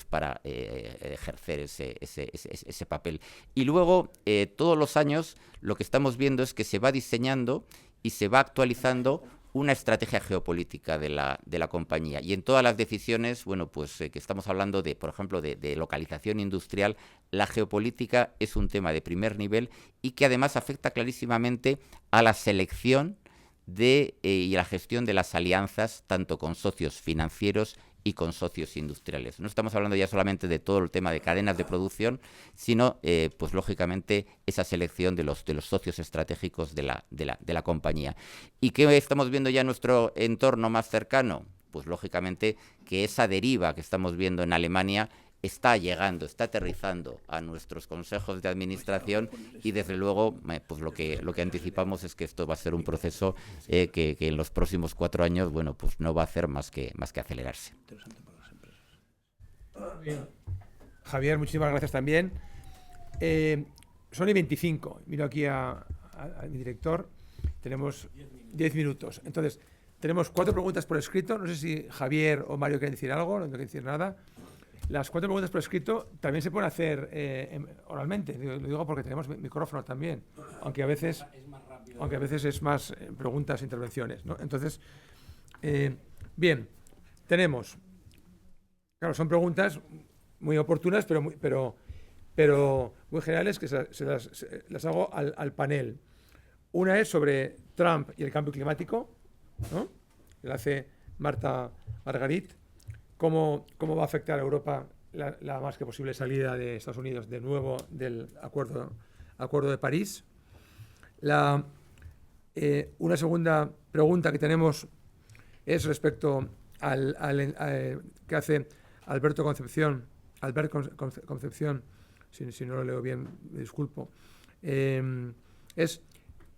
para ejercer ese papel. Y luego, todos los años, lo que estamos viendo es que se va diseñando y se va actualizando una estrategia geopolítica de la compañía. Y en todas las decisiones, que estamos hablando de, por ejemplo, de localización industrial, la geopolítica es un tema de primer nivel y que además afecta clarísimamente a la selección y a la gestión de las alianzas, tanto con socios financieros y con socios industriales. No estamos hablando ya solamente de todo el tema de cadenas de producción, sino, lógicamente, esa selección de los socios estratégicos de la compañía. ¿Y qué estamos viendo ya en nuestro entorno más cercano? Lógicamente, que esa deriva que estamos viendo en Alemania está llegando, está aterrizando a nuestros consejos de administración y desde luego pues lo que anticipamos es que esto va a ser un proceso que en los próximos 4 años pues no va a hacer más que acelerarse. Javier, muchísimas gracias también. Son y 25. Miro aquí a mi director. Tenemos 10 minutos. Entonces, tenemos 4 preguntas por escrito. No sé si Javier o Mario quieren decir algo, no quieren decir nada. Las 4 preguntas por escrito también se pueden hacer oralmente. Lo digo porque tenemos micrófono también, aunque a veces es más preguntas e intervenciones, ¿no? Entonces, bien, tenemos... Claro, son preguntas muy oportunas, pero muy generales que se las hago al panel. Una es sobre Trump y el cambio climático, ¿no? La hace Marta Margarit. ¿Cómo va a afectar a Europa la más que posible salida de Estados Unidos de nuevo del Acuerdo de París? Una segunda pregunta que tenemos es respecto que hace Albert Concepción, si no lo leo bien, me disculpo, es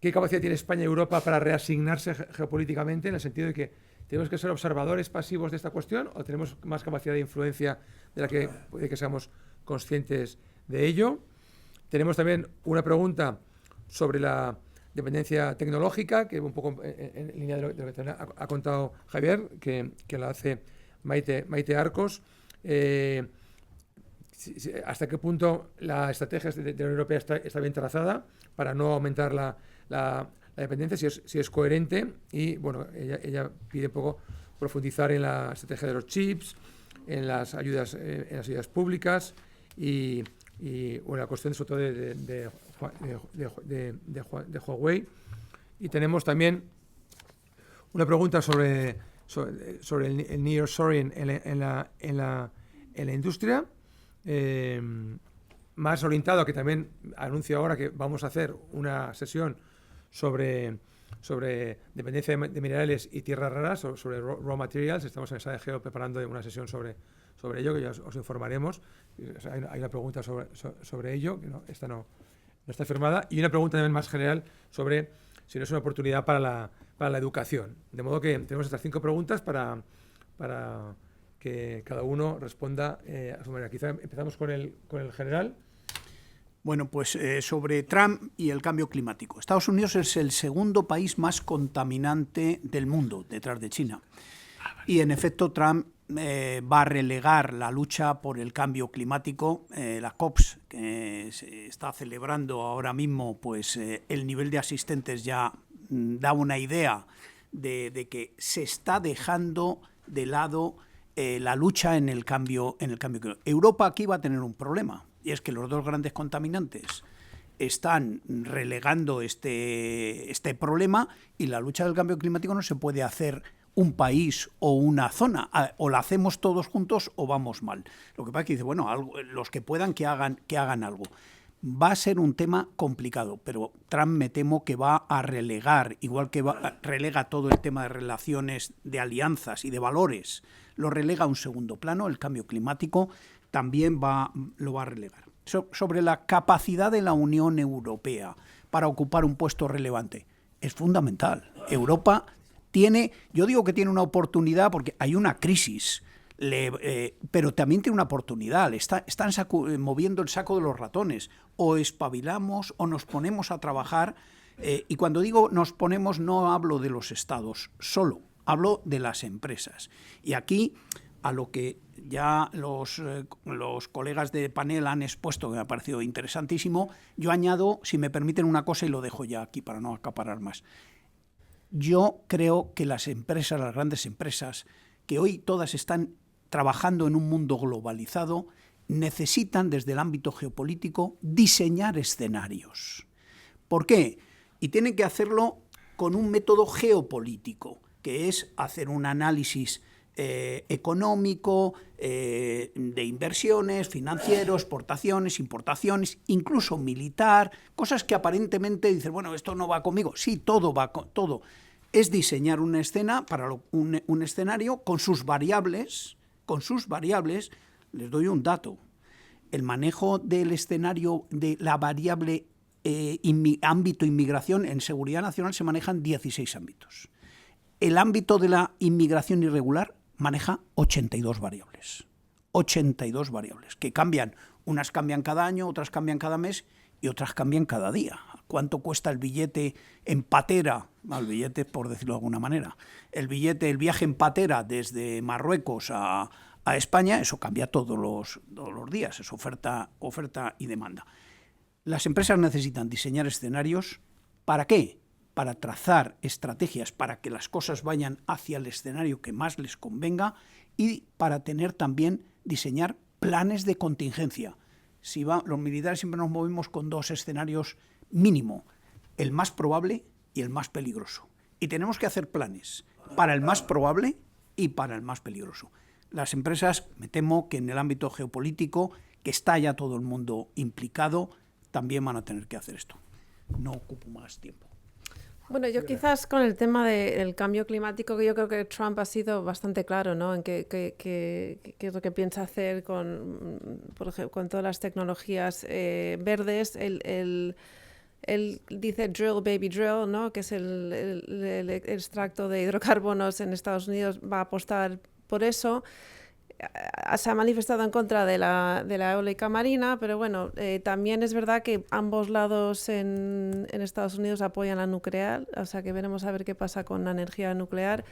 ¿qué capacidad tiene España y Europa para reasignarse geopolíticamente, en el sentido de que tenemos que ser observadores pasivos de esta cuestión o tenemos más capacidad de influencia de la que puede que seamos conscientes de ello? Tenemos también una pregunta sobre la dependencia tecnológica, que un poco en línea de lo que ha contado Javier, que la hace Maite Arcos. ¿Hasta qué punto la estrategia de la Unión Europea está bien trazada para no aumentar la dependencia, si es coherente? Y bueno, ella pide un poco profundizar en la estrategia de los chips, en las ayudas públicas y la cuestión sobre todo de Huawei. Y tenemos también una pregunta sobre el nearshoring en la industria, más orientado a que también anuncio ahora que vamos a hacer una sesión sobre dependencia de minerales y tierras raras, sobre raw materials. Estamos en SADGEO preparando una sesión sobre ello, que ya os informaremos. Hay una pregunta sobre ello, que esta no está firmada, y una pregunta también más general sobre si no es una oportunidad para la educación. De modo que tenemos estas 5 preguntas para que cada uno responda a su manera. Quizá empezamos con el general. Bueno, pues sobre Trump y el cambio climático. Estados Unidos es el segundo país más contaminante del mundo, detrás de China. Y en efecto, Trump va a relegar la lucha por el cambio climático. La COPs, que se está celebrando ahora mismo, pues el nivel de asistentes ya da una idea de que se está dejando de lado la lucha en el cambio climático. Europa aquí va a tener un problema, y es que los 2 grandes contaminantes están relegando este problema, y la lucha del cambio climático no se puede hacer un país o una zona, o la hacemos todos juntos o vamos mal. Lo que pasa es que dice, bueno, los que puedan que hagan algo. Va a ser un tema complicado, pero Trump me temo que va a relegar, igual que relega todo el tema de relaciones, de alianzas y de valores, lo relega a un segundo plano. El cambio climático también lo va a relegar. Sobre la capacidad de la Unión Europea para ocupar un puesto relevante, es fundamental. Europa yo digo que tiene una oportunidad porque hay una crisis, pero también tiene una oportunidad. Están moviendo el saco de los ratones. O espabilamos o nos ponemos a trabajar. Y cuando digo nos ponemos, no hablo de los estados solo, hablo de las empresas. Y aquí, a lo que ya los colegas de panel han expuesto, que me ha parecido interesantísimo, yo añado, si me permiten, una cosa y lo dejo ya aquí para no acaparar más. Yo creo que las empresas, las grandes empresas, que hoy todas están trabajando en un mundo globalizado, necesitan desde el ámbito geopolítico diseñar escenarios. ¿Por qué? Y tienen que hacerlo con un método geopolítico, que es hacer un análisis económico, de inversiones, financieros, exportaciones, importaciones, incluso militar, cosas que aparentemente dicen, bueno, esto no va conmigo. Sí, todo va con todo. Es diseñar una escena un escenario con sus variables, Les doy un dato. El manejo del escenario de la variable ámbito inmigración en seguridad nacional se manejan 16 ámbitos. El ámbito de la inmigración irregular maneja 82 variables. 82 variables, que cambian. Unas cambian cada año, otras cambian cada mes y otras cambian cada día. ¿Cuánto cuesta el billete en patera? El billete, por decirlo de alguna manera. El viaje en patera desde Marruecos a España, eso cambia todos los días, es oferta y demanda. Las empresas necesitan diseñar escenarios. ¿Para qué? Para trazar estrategias para que las cosas vayan hacia el escenario que más les convenga y para tener también, diseñar planes de contingencia. Los militares siempre nos movemos con dos escenarios mínimo, el más probable y el más peligroso. Y tenemos que hacer planes para el más probable y para el más peligroso. Las empresas, me temo que en el ámbito geopolítico, que está ya todo el mundo implicado, también van a tener que hacer esto. No ocupo más tiempo. Bueno, yo quizás con el tema del cambio climático, que yo creo que Trump ha sido bastante claro, ¿no? En qué es lo que piensa hacer por ejemplo, con todas las tecnologías verdes. Él dice drill, baby drill, ¿no? Que es el extracto de hidrocarbonos en Estados Unidos, va a apostar por eso. Se ha manifestado en contra de la eólica marina, pero bueno, también es verdad que ambos lados en Estados Unidos apoyan la nuclear, o sea que veremos a ver qué pasa con la energía nuclear,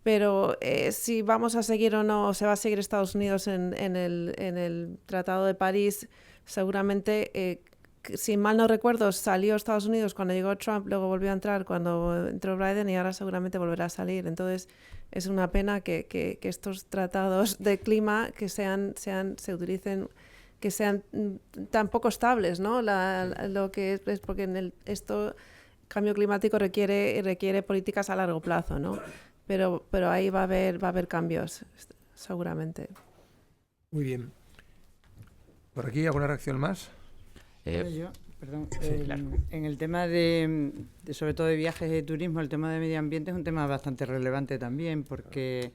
pero si vamos a seguir o no, o se va a seguir Estados Unidos en el Tratado de París, seguramente, si mal no recuerdo, salió Estados Unidos cuando llegó Trump, luego volvió a entrar cuando entró Biden y ahora seguramente volverá a salir, entonces es una pena que estos tratados de clima se utilicen, que sean tan poco estables, ¿no? Lo que es porque cambio climático requiere políticas a largo plazo, ¿no? Pero ahí va a haber cambios, seguramente. Muy bien. ¿Por aquí alguna reacción más? Perdón, Sí, claro. en el tema de sobre todo de viajes y de turismo, el tema de medio ambiente es un tema bastante relevante también porque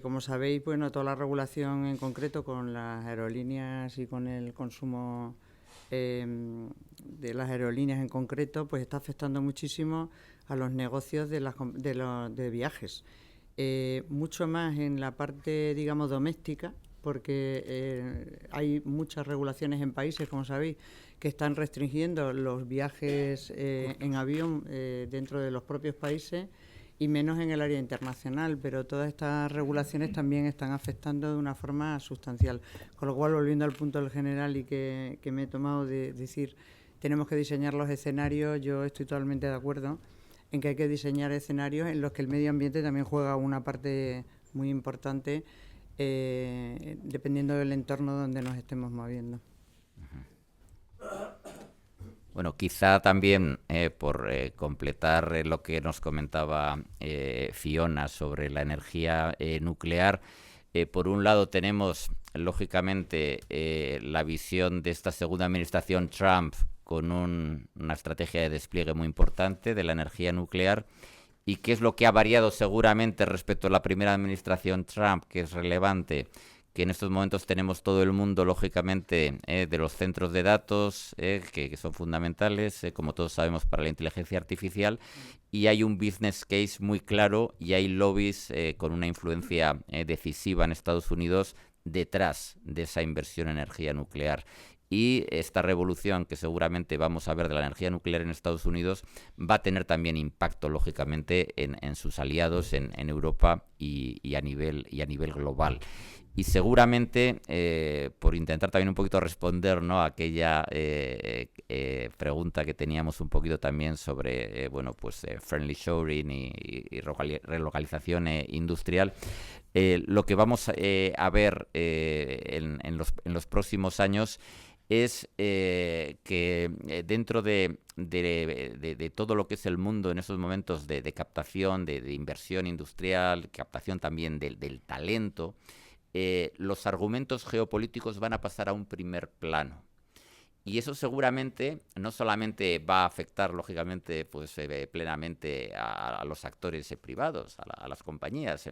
como sabéis, bueno, toda la regulación en concreto con las aerolíneas y con el consumo de las aerolíneas en concreto, pues está afectando muchísimo a los negocios de viajes. Mucho más en la parte, digamos, doméstica, porque hay muchas regulaciones en países, como sabéis, que están restringiendo los viajes en avión dentro de los propios países y menos en el área internacional, pero todas estas regulaciones también están afectando de una forma sustancial. Con lo cual, volviendo al punto del general y que me he tomado de decir, tenemos que diseñar los escenarios, yo estoy totalmente de acuerdo en que hay que diseñar escenarios en los que el medio ambiente también juega una parte muy importante, dependiendo del entorno donde nos estemos moviendo. Bueno, quizá también por completar lo que nos comentaba Fiona sobre la energía nuclear, por un lado tenemos, lógicamente, la visión de esta segunda administración Trump con una estrategia de despliegue muy importante de la energía nuclear. ¿Y qué es lo que ha variado seguramente respecto a la primera administración Trump, que es relevante? Que en estos momentos tenemos todo el mundo, lógicamente, de los centros de datos, que son fundamentales, como todos sabemos, para la inteligencia artificial, y hay un business case muy claro y hay lobbies con una influencia decisiva en Estados Unidos detrás de esa inversión en energía nuclear. Y esta revolución que seguramente vamos a ver de la energía nuclear en Estados Unidos va a tener también impacto, lógicamente, en sus aliados en Europa y a nivel global. Y seguramente, por intentar también un poquito responder, ¿no?, a aquella pregunta que teníamos un poquito también sobre friendly shoring y relocalización industrial, lo que vamos a ver en los próximos años es que dentro de todo lo que es el mundo en esos momentos de captación, de inversión industrial, captación también del talento, los argumentos geopolíticos van a pasar a un primer plano. Y eso seguramente no solamente va a afectar, lógicamente, pues plenamente a los actores privados, a las compañías,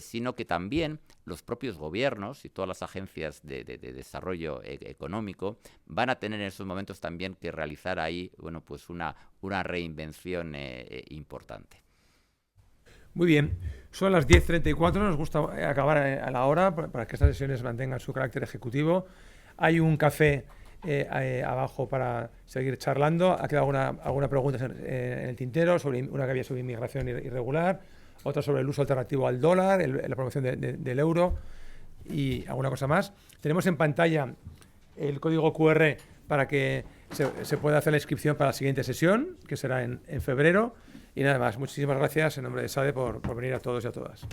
sino que también los propios gobiernos y todas las agencias de desarrollo económico van a tener en esos momentos también que realizar ahí, bueno, pues una reinvención importante. Muy bien, son las 10:34, nos gusta acabar a la hora para que estas sesiones mantengan su carácter ejecutivo. Hay un café abajo para seguir charlando. Ha quedado alguna pregunta en el tintero, sobre una que había sobre inmigración irregular, otra sobre el uso alternativo al dólar, la promoción del euro y alguna cosa más. Tenemos en pantalla el código QR para que se pueda hacer la inscripción para la siguiente sesión, que será en febrero. Y nada más, muchísimas gracias en nombre de SADE por venir a todos y a todas.